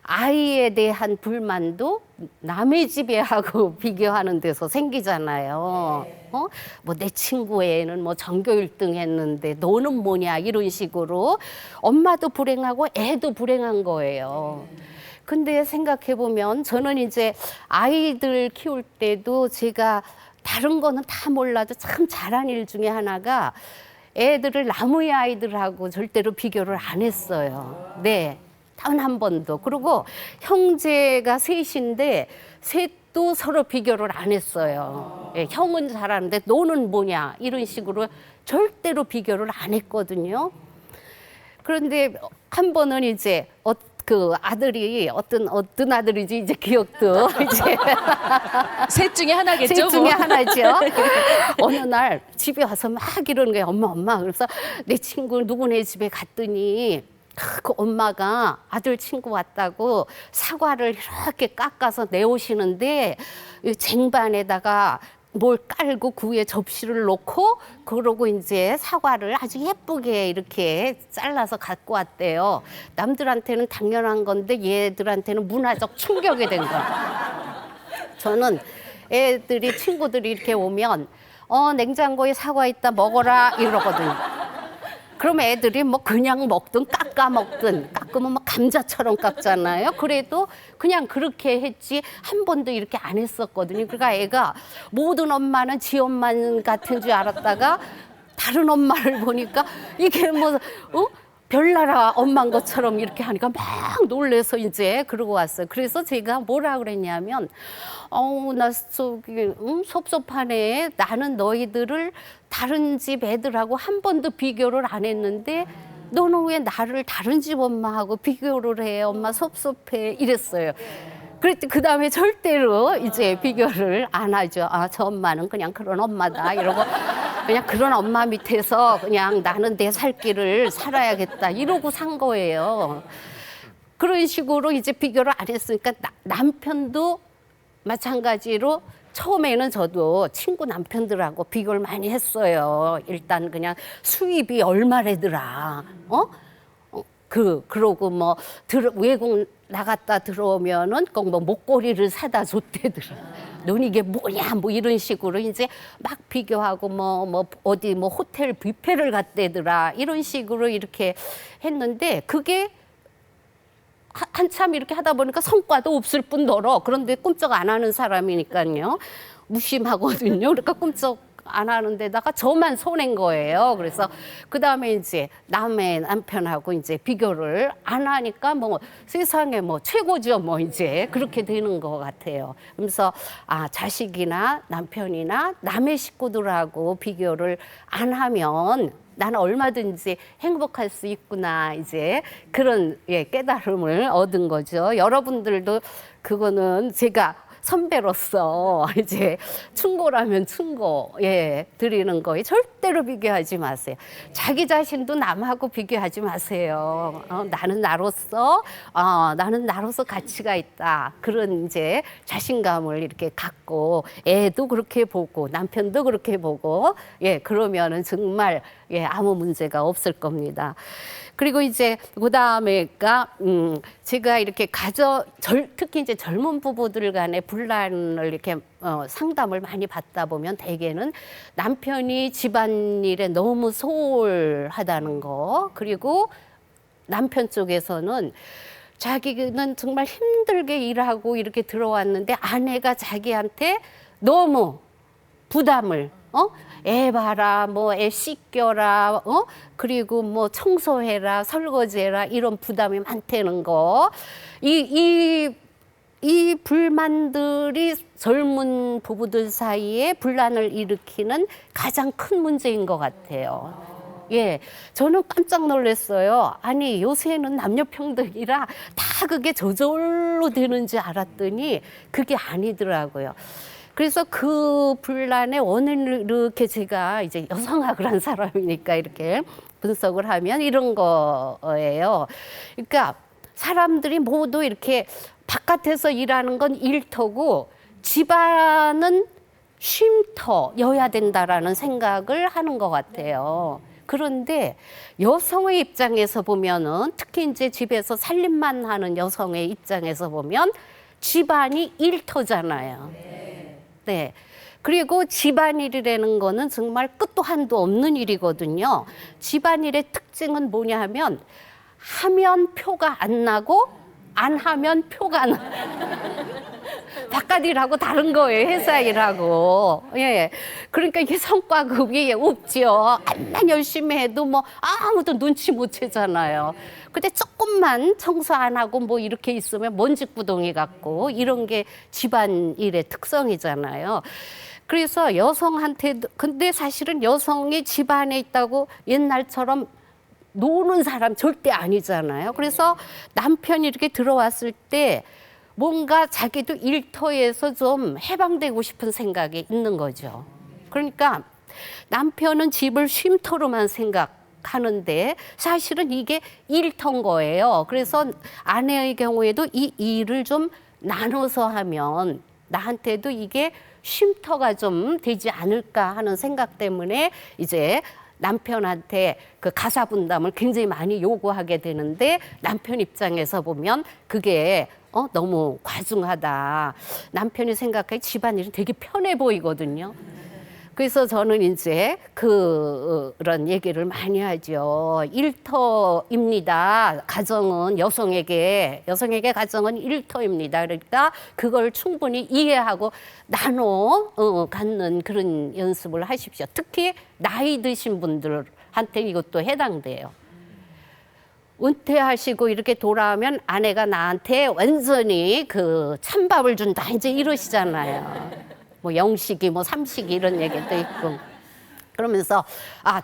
아이에 대한 불만도 남의 집에 하고 비교하는 데서 생기잖아요. 뭐 내 친구 애는 뭐 전교 1등 했는데 너는 뭐냐 이런 식으로 엄마도 불행하고 애도 불행한 거예요. 근데 생각해 보면 저는 이제 아이들 키울 때도 제가 다른 거는 다 몰라도 참 잘한 일 중에 하나가 애들을 남의 아이들하고 절대로 비교를 안 했어요. 네. 단 한 번도. 그리고 형제가 셋인데 셋도 서로 비교를 안 했어요. 예, 형은 잘하는데 너는 뭐냐 이런 식으로 절대로 비교를 안 했거든요. 그런데 한 번은 이제 그 아들이 어떤 아들이지 이제 기억도 이제 셋 중에 하나겠죠. 셋 중에 뭐. 하나죠. 어느 날 집에 와서 막 이러는 거예요. 엄마. 그래서 내 친구 누구네 집에 갔더니 그 엄마가 아들 친구 왔다고 사과를 이렇게 깎아서 내오시는데 이 쟁반에다가 뭘 깔고 그 위에 접시를 놓고 그러고 이제 사과를 아주 예쁘게 이렇게 잘라서 갖고 왔대요. 남들한테는 당연한 건데 얘들한테는 문화적 충격이 된 거야. 저는 애들이 친구들이 이렇게 오면 냉장고에 사과 있다 먹어라 이러거든요. 그럼 애들이 뭐 그냥 먹든 깎아 먹든 깎으면 뭐 감자처럼 깎잖아요. 그래도 그냥 그렇게 했지 한 번도 이렇게 안 했었거든요. 그러니까 애가 모든 엄마는 지 엄마 같은 줄 알았다가 다른 엄마를 보니까 이게 뭐 별나라 엄마인 것처럼 이렇게 하니까 막 놀래서 이제 그러고 왔어요. 그래서 제가 뭐라 그랬냐면 나 섭섭하네. 나는 너희들을 다른 집 애들하고 한 번도 비교를 안 했는데 너는 왜 나를 다른 집 엄마하고 비교를 해? 엄마 섭섭해. 이랬어요. 그랬더니 그 다음에 절대로 이제 비교를 안 하죠. 저 엄마는 그냥 그런 엄마다. 이러고 그냥 그런 엄마 밑에서 그냥 나는 내 살 길을 살아야겠다. 이러고 산 거예요. 그런 식으로 이제 비교를 안 했으니까 남편도 마찬가지로 처음에는 저도 친구 남편들하고 비교를 많이 했어요. 일단 그냥 수입이 얼마래더라. 그러고 뭐 외국 나갔다 들어오면은 꼭 뭐 목걸이를 사다 줬대더라. 넌 이게 뭐냐 뭐 이런 식으로 이제 막 비교하고 뭐 어디 뭐 호텔 뷔페를 갔대더라 이런 식으로 이렇게 했는데 그게 한참 이렇게 하다 보니까 성과도 없을 뿐더러 그런데 꿈쩍 안 하는 사람이니까요. 무심하거든요. 그러니까 꿈쩍 안 하는데다가 저만 손해인 거예요. 그래서 그 다음에 이제 남의 남편하고 이제 비교를 안 하니까 뭐 세상에 뭐 최고죠. 뭐 이제 그렇게 되는 것 같아요. 그래서 자식이나 남편이나 남의 식구들하고 비교를 안 하면 나는 얼마든지 행복할 수 있구나 이제 그런 깨달음을 얻은 거죠. 여러분들도 그거는 제가 선배로서 이제 충고라면 충고 드리는 거에 절대로 비교하지 마세요. 자기 자신도 남하고 비교하지 마세요. 나는 나로서 가치가 있다. 그런 이제 자신감을 이렇게 갖고 애도 그렇게 보고 남편도 그렇게 보고 그러면은 정말 아무 문제가 없을 겁니다. 그리고 이제 그다음에가 제가 이렇게 특히 이제 젊은 부부들 간의 분란을 이렇게 상담을 많이 받다 보면 대개는 남편이 집안일에 너무 소홀하다는 거 그리고 남편 쪽에서는 자기는 정말 힘들게 일하고 이렇게 들어왔는데 아내가 자기한테 너무 부담을 애 봐라, 뭐 애 씻겨라, 그리고 뭐 청소해라, 설거지해라 이런 부담이 많다는 거. 이 불만들이 젊은 부부들 사이에 분란을 일으키는 가장 큰 문제인 것 같아요. 저는 깜짝 놀랐어요. 아니 요새는 남녀 평등이라 다 그게 저절로 되는지 알았더니 그게 아니더라고요. 그래서 그 분란의 원인을 이렇게 제가 이제 여성학을 한 사람이니까 이렇게 분석을 하면 이런 거예요. 그러니까 사람들이 모두 이렇게 바깥에서 일하는 건 일터고 집안은 쉼터여야 된다라는 생각을 하는 것 같아요. 그런데 여성의 입장에서 보면은 특히 이제 집에서 살림만 하는 여성의 입장에서 보면 집안이 일터잖아요. 네. 그리고 집안일이라는 거는 정말 끝도 한도 없는 일이거든요. 집안일의 특징은 뭐냐 하면 하면 표가 안 나고 안 하면 표가 나. 바깥 일하고 다른 거예요. 회사 일하고. 그러니까 이게 성과급이 없죠. 암만 열심히 해도 뭐 아무도 눈치 못 채잖아요. 근데 조금만 청소 안 하고 뭐 이렇게 있으면 먼지구덩이 같고 이런 게 집안일의 특성이잖아요. 그래서 여성한테도 근데 사실은 여성이 집안에 있다고 옛날처럼 노는 사람 절대 아니잖아요. 그래서 남편이 이렇게 들어왔을 때 뭔가 자기도 일터에서 좀 해방되고 싶은 생각이 있는 거죠. 그러니까 남편은 집을 쉼터로만 생각하는데 사실은 이게 일터인 거예요. 그래서 아내의 경우에도 이 일을 좀 나눠서 하면 나한테도 이게 쉼터가 좀 되지 않을까 하는 생각 때문에 이제 남편한테 그 가사 분담을 굉장히 많이 요구하게 되는데 남편 입장에서 보면 그게 너무 과중하다. 남편이 생각해 집안일은 되게 편해 보이거든요. 그래서 저는 이제 그런 얘기를 많이 하죠. 일터입니다. 가정은 여성에게 가정은 일터입니다. 그러니까 그걸 충분히 이해하고 나눠 갖는 그런 연습을 하십시오. 특히 나이 드신 분들한테 이것도 해당돼요. 은퇴하시고 이렇게 돌아오면 아내가 나한테 완전히 그 찬밥을 준다 이제 이러시잖아요. 뭐 영식이 뭐 삼식이 이런 얘기도 있고 그러면서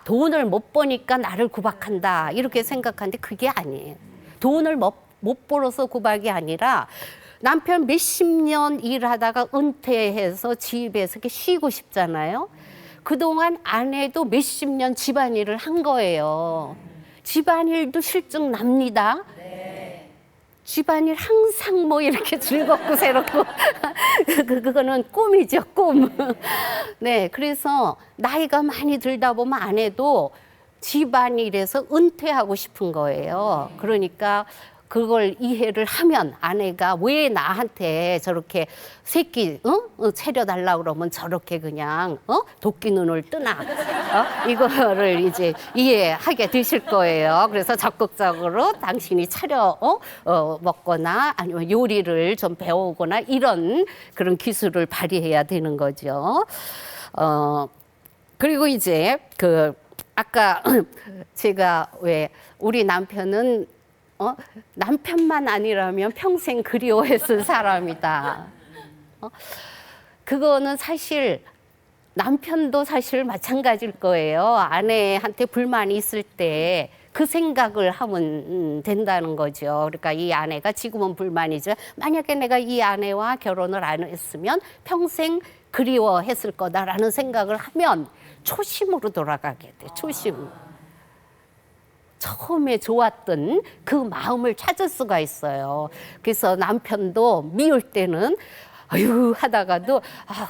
돈을 못 버니까 나를 구박한다 이렇게 생각하는데 그게 아니에요. 돈을 못 벌어서 구박이 아니라 남편 몇십 년 일하다가 은퇴해서 집에서 이렇게 쉬고 싶잖아요. 그동안 아내도 몇십 년 집안일을 한 거예요. 집안일도 실증 납니다. 집안일 항상 뭐 이렇게 즐겁고 새롭고 그거는 꿈이죠, 꿈. 네, 그래서 나이가 많이 들다 보면 아내도 집안일에서 은퇴하고 싶은 거예요. 그러니까 그걸 이해를 하면 아내가 왜 나한테 저렇게 새끼 차려달라고 그러면 저렇게 그냥 도끼 눈을 뜨나 이거를 이제 이해하게 되실 거예요. 그래서 적극적으로 당신이 차려 먹거나 아니면 요리를 좀 배우거나 이런 그런 기술을 발휘해야 되는 거죠. 그리고 이제 아까 제가 왜 우리 남편은 남편만 아니라면 평생 그리워했을 사람이다. 그거는 사실 남편도 사실 마찬가지일 거예요. 아내한테 불만이 있을 때 그 생각을 하면 된다는 거죠. 그러니까 이 아내가 지금은 불만이죠. 만약에 내가 이 아내와 결혼을 안 했으면 평생 그리워했을 거다라는 생각을 하면 초심으로 돌아가게 돼. 초심. 처음에 좋았던 그 마음을 찾을 수가 있어요. 그래서 남편도 미울 때는 아유 하다가도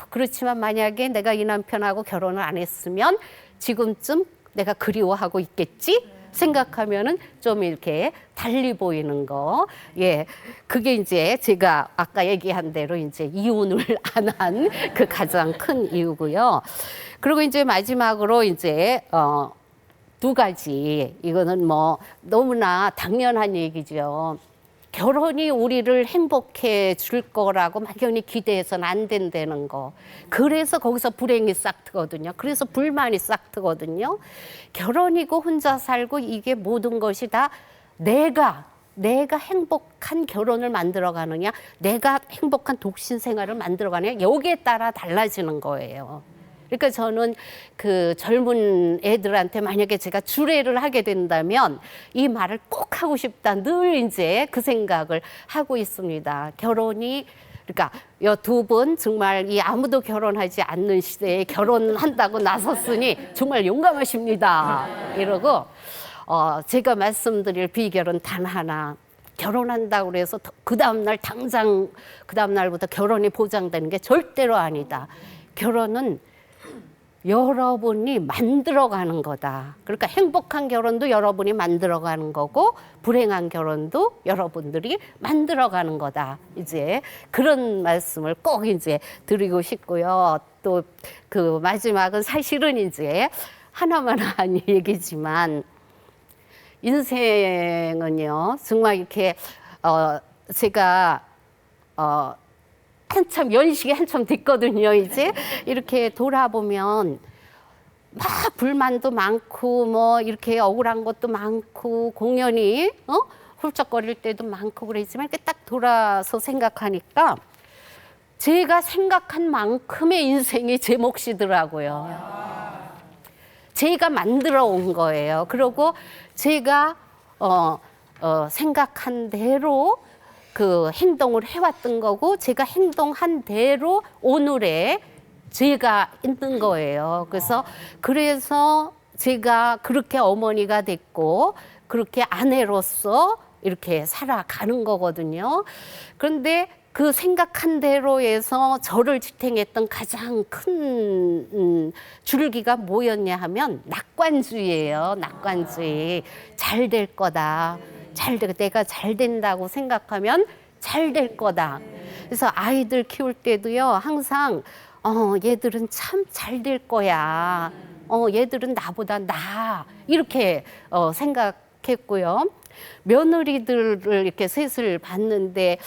그렇지만 만약에 내가 이 남편하고 결혼을 안 했으면 지금쯤 내가 그리워하고 있겠지? 생각하면은 좀 이렇게 달리 보이는 거. 예. 그게 이제 제가 아까 얘기한 대로 이제 이혼을 안 한 그 가장 큰 이유고요. 그리고 이제 마지막으로 이제 두 가지. 이거는 뭐 너무나 당연한 얘기죠. 결혼이 우리를 행복해 줄 거라고 막연히 기대해서는 안 된다는 거. 그래서 거기서 불행이 싹 트거든요. 그래서 불만이 싹 트거든요. 결혼이고 혼자 살고 이게 모든 것이 다 내가 행복한 결혼을 만들어가느냐, 내가 행복한 독신 생활을 만들어가느냐, 여기에 따라 달라지는 거예요. 그러니까 저는 그 젊은 애들한테 만약에 제가 주례를 하게 된다면 이 말을 꼭 하고 싶다. 늘 이제 그 생각을 하고 있습니다. 결혼이 그러니까 이 두 분 정말 이 아무도 결혼하지 않는 시대에 결혼한다고 나섰으니 정말 용감하십니다. 이러고 제가 말씀드릴 비결은 단 하나. 결혼한다고 그래서 그 다음날 당장 그 다음날부터 결혼이 보장되는 게 절대로 아니다. 결혼은 여러분이 만들어가는 거다. 그러니까 행복한 결혼도 여러분이 만들어가는 거고 불행한 결혼도 여러분들이 만들어가는 거다. 이제 그런 말씀을 꼭 이제 드리고 싶고요. 또 그 마지막은 사실은 이제 하나만 한 얘기지만 인생은요 정말 이렇게 제가 한참 연식이 한참 됐거든요. 이제 이렇게 돌아보면 막 불만도 많고 뭐 이렇게 억울한 것도 많고 공연이 훌쩍거릴 때도 많고 그러지만 이렇게 딱 돌아서 생각하니까 제가 생각한 만큼의 인생이 제 몫이더라고요. 제가 만들어 온 거예요. 그리고 제가 생각한 대로 그 행동을 해왔던 거고 제가 행동한 대로 오늘의 제가 있는 거예요. 그래서 제가 그렇게 어머니가 됐고 그렇게 아내로서 이렇게 살아가는 거거든요. 그런데 그 생각한 대로에서 저를 지탱했던 가장 큰 줄기가 뭐였냐 하면 낙관주의예요. 낙관주의. 잘 될 거다. 내가 잘 된다고 생각하면 잘 될 거다. 그래서 아이들 키울 때도요, 항상 얘들은 참 잘 될 거야. 얘들은 나보다 나아. 이렇게 생각했고요. 며느리들을 이렇게 셋을 봤는데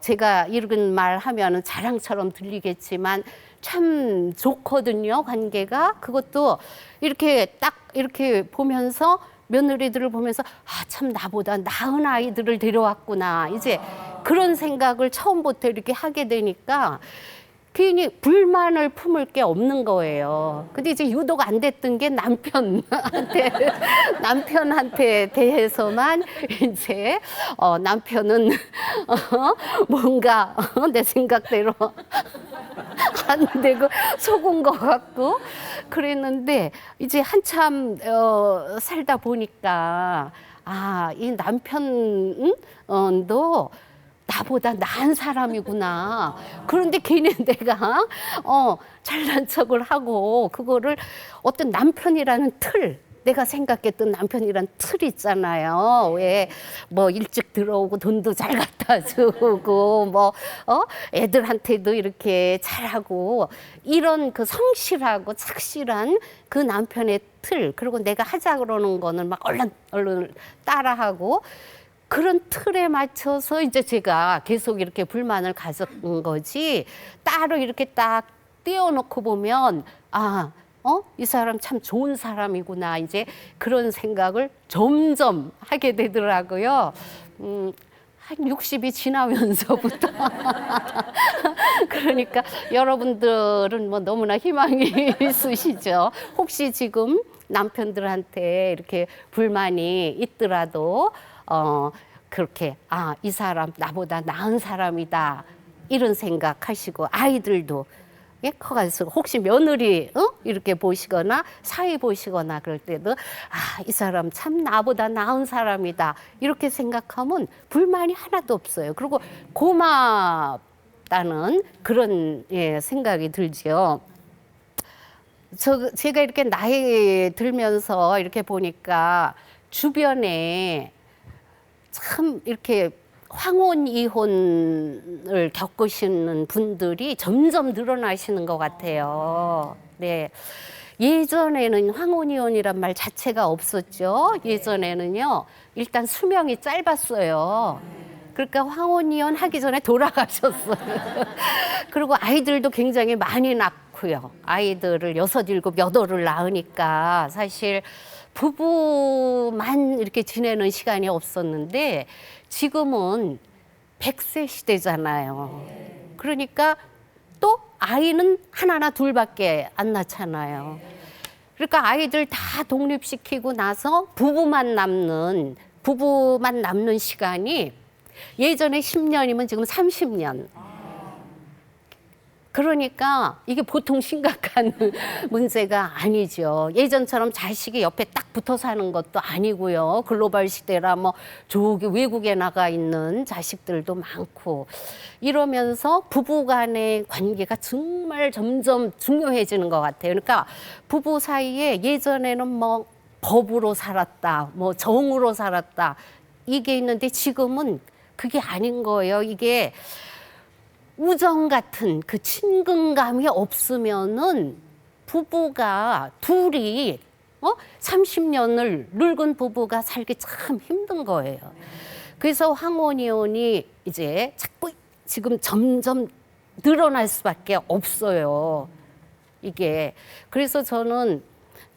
제가 이런 말 하면은 자랑처럼 들리겠지만 참 좋거든요, 관계가. 그것도 이렇게 딱 이렇게 보면서 며느리들을 보면서 참 나보다 나은 아이들을 데려왔구나. 이제 그런 생각을 처음부터 이렇게 하게 되니까 괜히 불만을 품을 게 없는 거예요. 근데 이제 유도가 안 됐던 게 남편한테 대해서만 이제 남편은 뭔가 내 생각대로 안 되고 속은 것 같고 그랬는데 이제 한참 살다 보니까 이 남편도 나보다 나은 사람이구나. 그런데 괜히 내가 잘난 척을 하고 그거를 어떤 남편이라는 틀, 내가 생각했던 남편이란 틀 있잖아요. 왜 뭐 일찍 들어오고 돈도 잘 갖다 주고 애들한테도 이렇게 잘하고 이런 그 성실하고 착실한 그 남편의 틀, 그리고 내가 하자 그러는 거는 막 얼른 따라하고 그런 틀에 맞춰서 이제 제가 계속 이렇게 불만을 가졌던 거지, 따로 이렇게 딱 떼어놓고 보면 이 사람 참 좋은 사람이구나, 이제 그런 생각을 점점 하게 되더라고요. 한 60이 지나면서부터. 그러니까 여러분들은 뭐 너무나 희망이 있으시죠. 혹시 지금 남편들한테 이렇게 불만이 있더라도 그렇게 이 사람 나보다 나은 사람이다 이런 생각하시고, 아이들도 커가지고 혹시 며느리 이렇게 보시거나 사위 보시거나 그럴 때도 이 사람 참 나보다 나은 사람이다 이렇게 생각하면 불만이 하나도 없어요. 그리고 고맙다는 그런 생각이 들죠. 제가 이렇게 나이 들면서 이렇게 보니까 주변에 참 이렇게 황혼 이혼을 겪으시는 분들이 점점 늘어나시는 것 같아요. 네. 예전에는 황혼 이혼이란 말 자체가 없었죠. 예전에는요, 일단 수명이 짧았어요. 그러니까 황혼 이혼 하기 전에 돌아가셨어요. 그리고 아이들도 굉장히 많이 낳고요. 아이들을 6, 7, 8을 낳으니까 사실 부부만 이렇게 지내는 시간이 없었는데 지금은 100세 시대잖아요. 그러니까 또 아이는 하나나 둘밖에 안 낳잖아요. 그러니까 아이들 다 독립시키고 나서 부부만 남는 시간이 예전에 10년이면 지금 30년. 그러니까 이게 보통 심각한 문제가 아니죠. 예전처럼 자식이 옆에 딱 붙어 사는 것도 아니고요. 글로벌 시대라 저기 외국에 나가 있는 자식들도 많고 이러면서 부부 간의 관계가 정말 점점 중요해지는 것 같아요. 그러니까 부부 사이에 예전에는 법으로 살았다, 정으로 살았다 이게 있는데 지금은 그게 아닌 거예요. 이게 우정 같은 그 친근감이 없으면은 부부가 둘이 30년을 늙은 부부가 살기 참 힘든 거예요. 그래서 황혼 이혼이 이제 자꾸 지금 점점 늘어날 수밖에 없어요. 이게 그래서 저는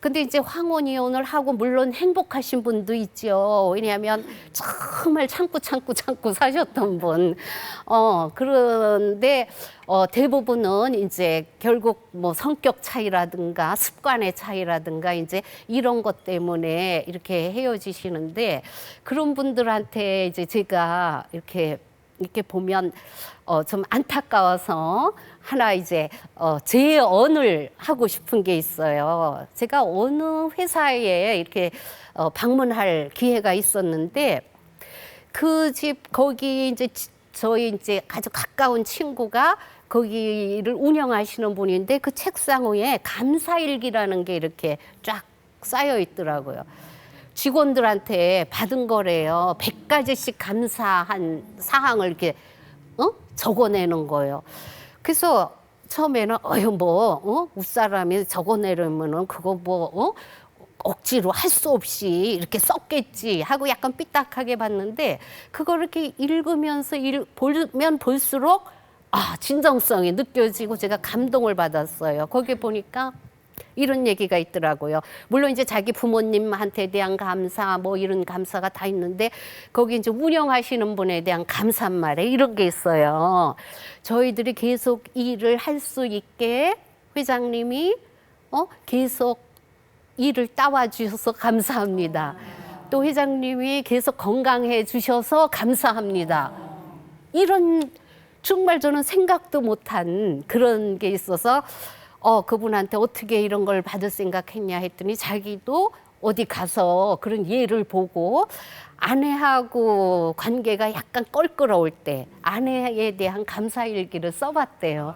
근데 이제 황혼 이혼을 하고 물론 행복하신 분도 있죠. 왜냐하면 정말 참고 사셨던 분. 그런데 대부분은 이제 결국 뭐 성격 차이라든가 습관의 차이라든가 이제 이런 것 때문에 이렇게 헤어지시는데, 그런 분들한테 이제 제가 이렇게 보면 좀 안타까워서 하나 이제 제언을 하고 싶은 게 있어요. 제가 어느 회사에 이렇게 방문할 기회가 있었는데, 그 집 거기 이제 저희 이제 아주 가까운 친구가 거기를 운영하시는 분인데, 그 책상 위에 감사일기라는 게 이렇게 쫙 쌓여 있더라고요. 직원들한테 받은 거래요. 100가지씩 감사한 사항을 이렇게 적어내는 거예요. 그래서 처음에는 윗사람이 적어내려면은 그거 억지로 할 수 없이 이렇게 썼겠지 하고 약간 삐딱하게 봤는데, 그걸 이렇게 읽으면서 보면 볼수록 진정성이 느껴지고 제가 감동을 받았어요. 거기에 보니까 이런 얘기가 있더라고요. 물론 이제 자기 부모님한테 대한 감사, 뭐 이런 감사가 다 있는데, 거기 이제 운영하시는 분에 대한 감사말에 이런 게 있어요. 저희들이 계속 일을 할 수 있게 회장님이 계속 일을 따와 주셔서 감사합니다. 또 회장님이 계속 건강해 주셔서 감사합니다. 이런 정말 저는 생각도 못한 그런 게 있어서 그분한테 어떻게 이런 걸 받을 생각했냐 했더니, 자기도 어디 가서 그런 예를 보고 아내하고 관계가 약간 껄끄러울 때 아내에 대한 감사일기를 써봤대요.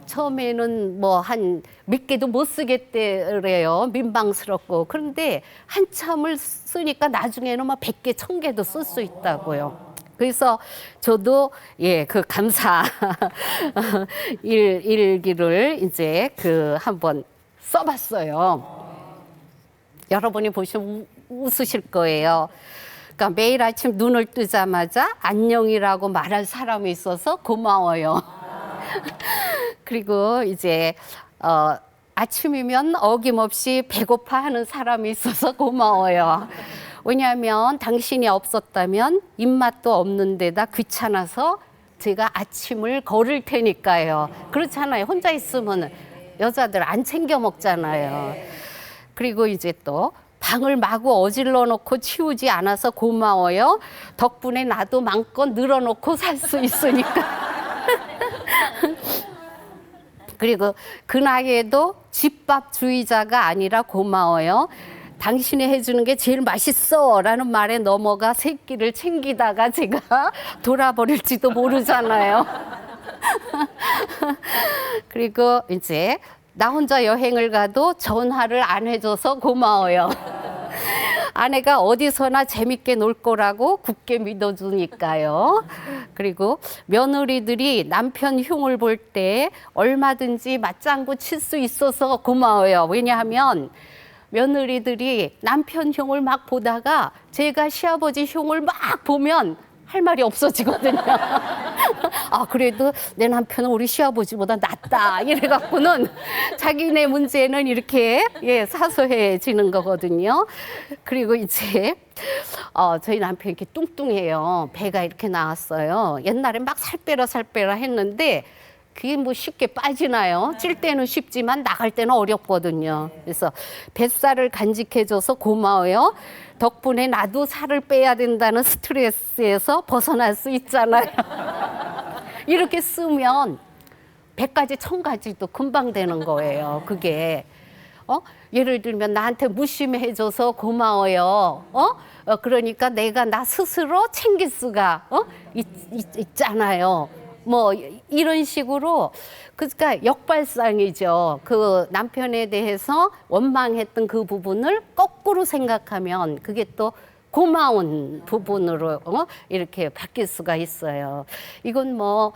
처음에는 뭐 한 몇 개도 못 쓰겠대래요. 민망스럽고. 그런데 한참을 쓰니까 나중에는 막 100개, 1000개도 쓸 수 있다고요. 그래서 저도 그 감사 일기를 이제 한번 써봤어요. 여러분이 보시면 웃으실 거예요. 그러니까 매일 아침 눈을 뜨자마자 안녕이라고 말할 사람이 있어서 고마워요. 그리고 이제 아침이면 어김없이 배고파하는 사람이 있어서 고마워요. 왜냐하면 당신이 없었다면 입맛도 없는 데다 귀찮아서 제가 아침을 거를 테니까요. 그렇잖아요. 혼자 있으면 여자들 안 챙겨 먹잖아요. 그리고 이제 또 방을 마구 어질러 놓고 치우지 않아서 고마워요. 덕분에 나도 마음껏 늘어놓고 살 수 있으니까. 그리고 그 나이에도 집밥주의자가 아니라 고마워요. 당신이 해주는 게 제일 맛있어 라는 말에 넘어가 새끼를 챙기다가 제가 돌아버릴지도 모르잖아요. 그리고 이제 나 혼자 여행을 가도 전화를 안 해줘서 고마워요. 아내가 어디서나 재밌게 놀 거라고 굳게 믿어주니까요. 그리고 며느리들이 남편 흉을 볼 때 얼마든지 맞장구 칠 수 있어서 고마워요. 왜냐하면 며느리들이 남편 흉을 막 보다가 제가 시아버지 흉을 막 보면 할 말이 없어지거든요. 그래도 내 남편은 우리 시아버지보다 낫다 이래갖고는 자기네 문제는 이렇게 사소해지는 거거든요. 그리고 이제 저희 남편이 이렇게 뚱뚱해요. 배가 이렇게 나왔어요. 옛날에 막 살 빼라 했는데 그게 뭐 쉽게 빠지나요? 찔 때는 쉽지만 나갈 때는 어렵거든요. 그래서 뱃살을 간직해줘서 고마워요. 덕분에 나도 살을 빼야 된다는 스트레스에서 벗어날 수 있잖아요. 이렇게 쓰면 100가지, 1000가지도 금방 되는 거예요. 그게. 예를 들면 나한테 무심해줘서 고마워요. 그러니까 내가 나 스스로 챙길 수가 있잖아요. 뭐 이런 식으로, 그러니까 역발상이죠. 그 남편에 대해서 원망했던 그 부분을 거꾸로 생각하면 그게 또 고마운 부분으로 이렇게 바뀔 수가 있어요. 이건 뭐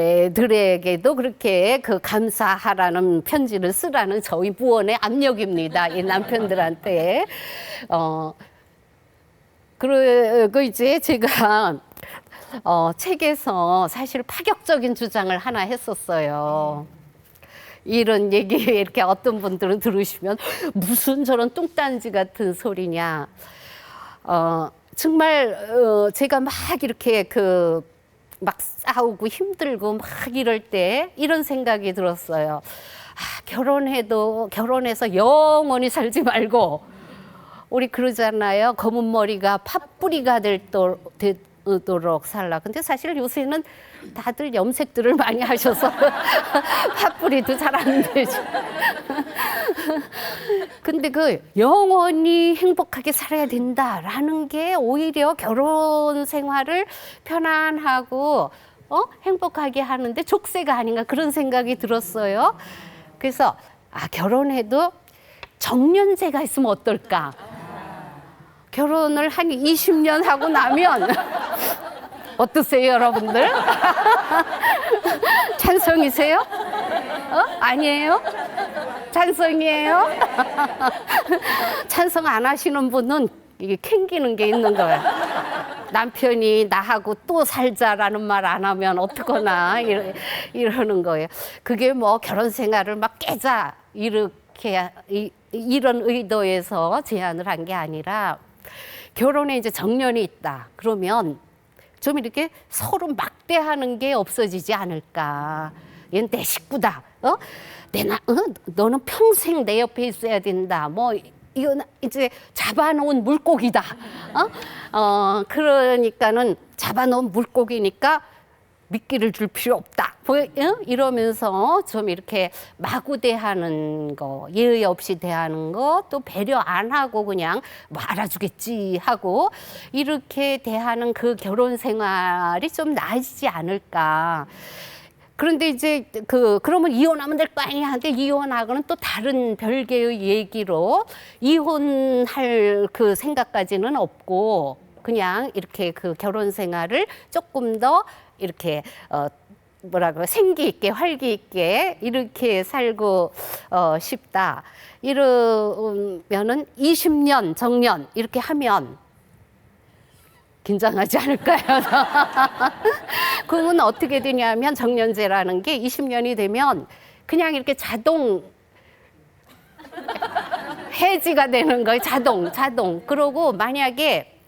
아내들에게도 그렇게 감사하라는 편지를 쓰라는 저희 부원의 압력입니다. 이 남편들한테. 그리고 이제 제가 책에서 사실 파격적인 주장을 하나 했었어요. 이런 얘기 이렇게 어떤 분들은 들으시면 무슨 저런 뚱딴지 같은 소리냐. 정말 제가 막 이렇게 막 싸우고 힘들고 막 이럴 때 이런 생각이 들었어요. 결혼해서 영원히 살지 말고, 우리 그러잖아요. 검은 머리가 팥뿌리가 되도록 살라. 근데 사실 요새는 다들 염색들을 많이 하셔서 팥뿌리도 잘 안 되죠. 근데 영원히 행복하게 살아야 된다라는 게 오히려 결혼 생활을 편안하고 행복하게 하는데 족쇄가 아닌가, 그런 생각이 들었어요. 그래서 결혼해도 정년제가 있으면 어떨까? 결혼을 한 20년 하고 나면 어떠세요, 여러분들? 찬성이세요? 아니에요? 찬성이에요? 찬성 안 하시는 분은 이게 캥기는 게 있는 거예요. 남편이 나하고 또 살자라는 말 안 하면 어떡하나 이러는 거예요. 그게 뭐 결혼 생활을 막 깨자 이렇게 이런 의도에서 제안을 한 게 아니라, 결혼에 이제 정년이 있다 그러면 좀 이렇게 서로 막대하는 게 없어지지 않을까. 얘는 내 식구다. 너는 평생 내 옆에 있어야 된다. 뭐 이건 이제 잡아놓은 물고기다. 그러니까는 잡아놓은 물고기니까 미끼를 줄 필요 없다. 이러면서 좀 이렇게 마구 대하는 거, 예의 없이 대하는 거, 또 배려 안 하고 그냥 뭐 알아주겠지 하고 이렇게 대하는 그 결혼 생활이 좀 나아지지 않을까. 그런데 이제 그러면 이혼하면 될 거 아니야. 근데 이혼하고는 또 다른 별개의 얘기로 이혼할 그 생각까지는 없고, 그냥 이렇게 그 결혼 생활을 조금 더 이렇게 생기 있게 활기 있게 이렇게 살고 싶다. 이러면은 20년 정년 이렇게 하면 긴장하지 않을까요? 그러면 어떻게 되냐면, 정년제라는 게 20년이 되면 그냥 이렇게 자동 해지가 되는 거예요. 자동. 그러고 만약에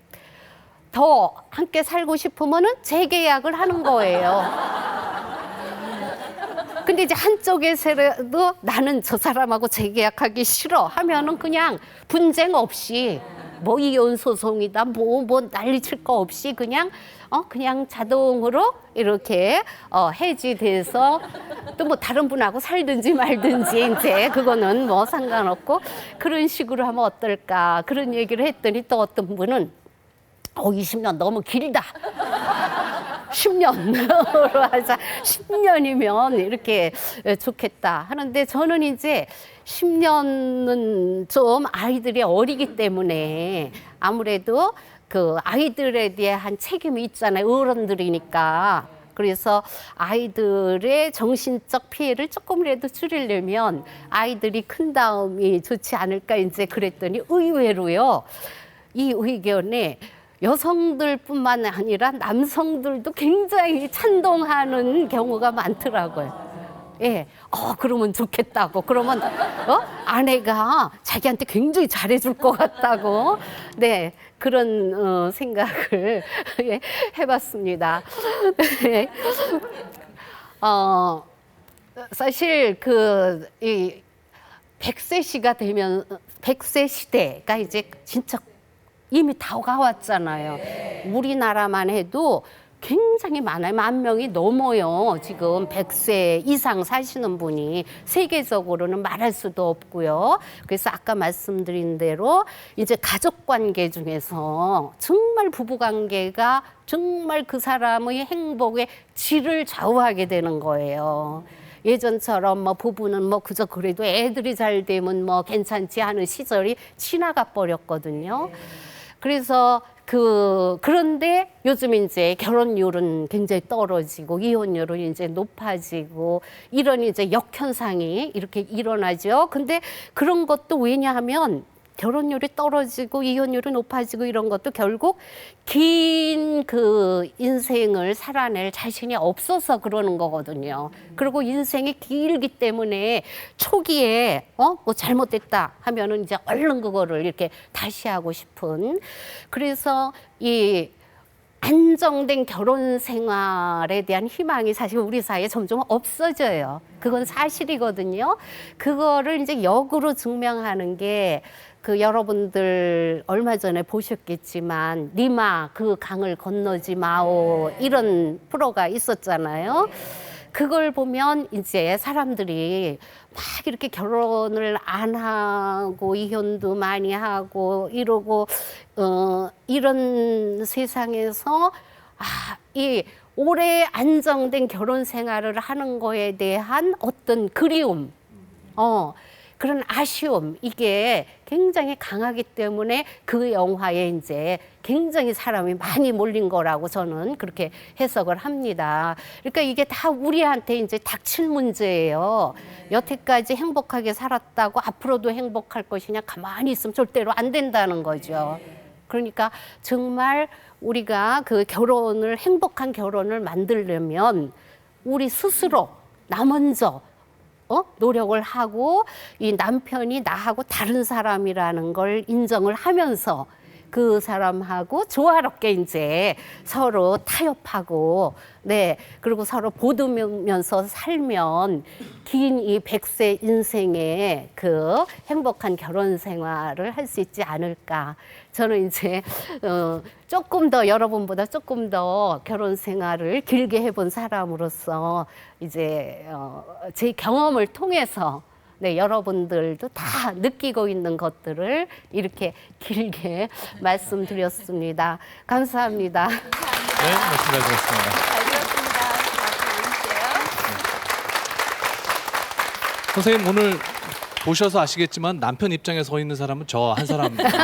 더 함께 살고 싶으면은 재계약을 하는 거예요. 근데 이제 한쪽에서라도 나는 저 사람하고 재계약하기 싫어 하면은 그냥 분쟁 없이 뭐 이혼 소송이다 뭐 난리 칠 거 없이 그냥 자동으로 이렇게 해지돼서 또 뭐 다른 분하고 살든지 말든지 이제 그거는 뭐 상관없고, 그런 식으로 하면 어떨까, 그런 얘기를 했더니 또 어떤 분은 20년 너무 길다. 10년으로 하자. 10년이면 이렇게 좋겠다 하는데, 저는 이제 10년은 좀 아이들이 어리기 때문에 아무래도 그 아이들에 대한 책임이 있잖아요. 어른들이니까. 그래서 아이들의 정신적 피해를 조금이라도 줄이려면 아이들이 큰 다음이 좋지 않을까 이제 그랬더니, 의외로요, 이 의견에 여성들뿐만 아니라 남성들도 굉장히 찬동하는 경우가 많더라고요. 예, 그러면 좋겠다고. 그러면 아내가 자기한테 굉장히 잘해줄 것 같다고. 네, 그런 생각을 해봤습니다. 네. 사실 이 100세 시대가 이제 진짜 이미 다가왔잖아요. 우리나라만 해도 굉장히 많아요. 10,000명이 넘어요. 지금 100세 이상 사시는 분이. 세계적으로는 말할 수도 없고요. 그래서 아까 말씀드린 대로 이제 가족 관계 중에서 정말 부부 관계가 정말 그 사람의 행복의 질을 좌우하게 되는 거예요. 예전처럼 뭐 부부는 뭐 그저 그래도 애들이 잘 되면 뭐 괜찮지 하는 시절이 지나가 버렸거든요. 그래서 그런데 요즘 이제 결혼율은 굉장히 떨어지고 이혼율은 이제 높아지고 이런 이제 역현상이 이렇게 일어나죠. 근데 그런 것도 왜냐하면 결혼율이 떨어지고 이혼율이 높아지고 이런 것도 결국 긴 그 인생을 살아낼 자신이 없어서 그러는 거거든요. 그리고 인생이 길기 때문에 초기에 뭐 잘못됐다 하면은 이제 얼른 그거를 이렇게 다시 하고 싶은, 그래서 이 안정된 결혼 생활에 대한 희망이 사실 우리 사회에 점점 없어져요. 그건 사실이거든요. 그거를 이제 역으로 증명하는 게 그 여러분들 얼마 전에 보셨겠지만 니마 그 강을 건너지 마오 이런 프로가 있었잖아요. 그걸 보면 이제 사람들이 막 이렇게 결혼을 안 하고 이혼도 많이 하고 이러고 이런 세상에서 이 오래 안정된 결혼 생활을 하는 거에 대한 어떤 그리움, 그런 아쉬움, 이게 굉장히 강하기 때문에 그 영화에 이제 굉장히 사람이 많이 몰린 거라고 저는 그렇게 해석을 합니다. 그러니까 이게 다 우리한테 이제 닥칠 문제예요. 여태까지 행복하게 살았다고 앞으로도 행복할 것이냐, 가만히 있으면 절대로 안 된다는 거죠. 그러니까 정말 우리가 그 결혼을, 행복한 결혼을 만들려면 우리 스스로 나 먼저 노력을 하고 이 남편이 나하고 다른 사람이라는 걸 인정을 하면서 그 사람하고 조화롭게 이제 서로 타협하고, 네, 그리고 서로 보듬으면서 살면 긴 이 100세 인생의 그 행복한 결혼 생활을 할 수 있지 않을까. 저는 이제 조금 더 여러분보다 조금 더 결혼 생활을 길게 해본 사람으로서 이제 제 경험을 통해서 네, 여러분들도 다 느끼고 있는 것들을 이렇게 길게 말씀드렸습니다. 감사합니다. 네, 말씀 잘 들었습니다. 잘 들었습니다. 선생님 오늘 보셔서 아시겠지만 남편 입장에 서 있는 사람은 저 한 사람이라서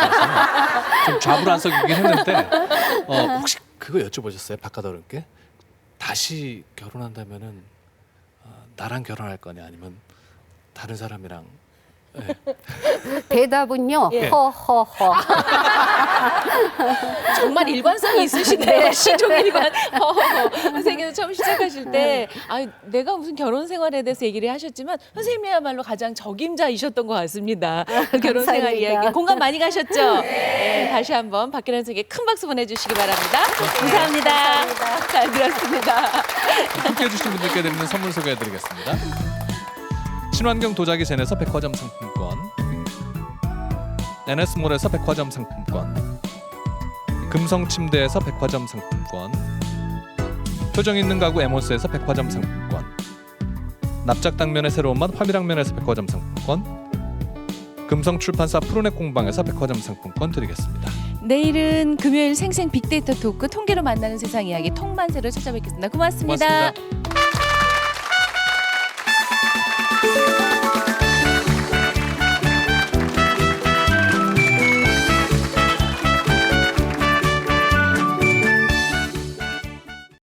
좀 좌불안석이긴 했는데 혹시 그거 여쭤보셨어요? 박가더님께 다시 결혼한다면은 나랑 결혼할 거냐 아니면 다른 사람이랑? 네. 대답은요. 예. 허허허. 정말 일관성이 있으시네요. 시종일관. 선생님께서 처음 시작하실 때 내가 무슨 결혼 생활에 대해서 얘기를 하셨지만 선생님이야말로 가장 적임자이셨던 것 같습니다. 결혼 생활 감사합니다. 이야기 공감 많이 가셨죠? 네, 다시 한번 박계란 선생님께 큰 박수 보내주시기 바랍니다. 감사합니다. 잘 들었습니다. 함께해 주신 분들께 드리는 선물 소개해드리겠습니다. 친환경 도자기 젠에서 백화점 상품권, NS몰에서 백화점 상품권, 금성침대에서 백화점 상품권, 표정 있는 가구 에모스에서 백화점 상품권, 납작당면의 새로운 맛 화미랑면에서 백화점 상품권, 금성출판사 푸르넥 공방에서 백화점 상품권 드리겠습니다. 내일은 금요일 생생 빅데이터 토크 통계로 만나는 세상 이야기 통만세로 찾아뵙겠습니다. 고맙습니다. 고맙습니다.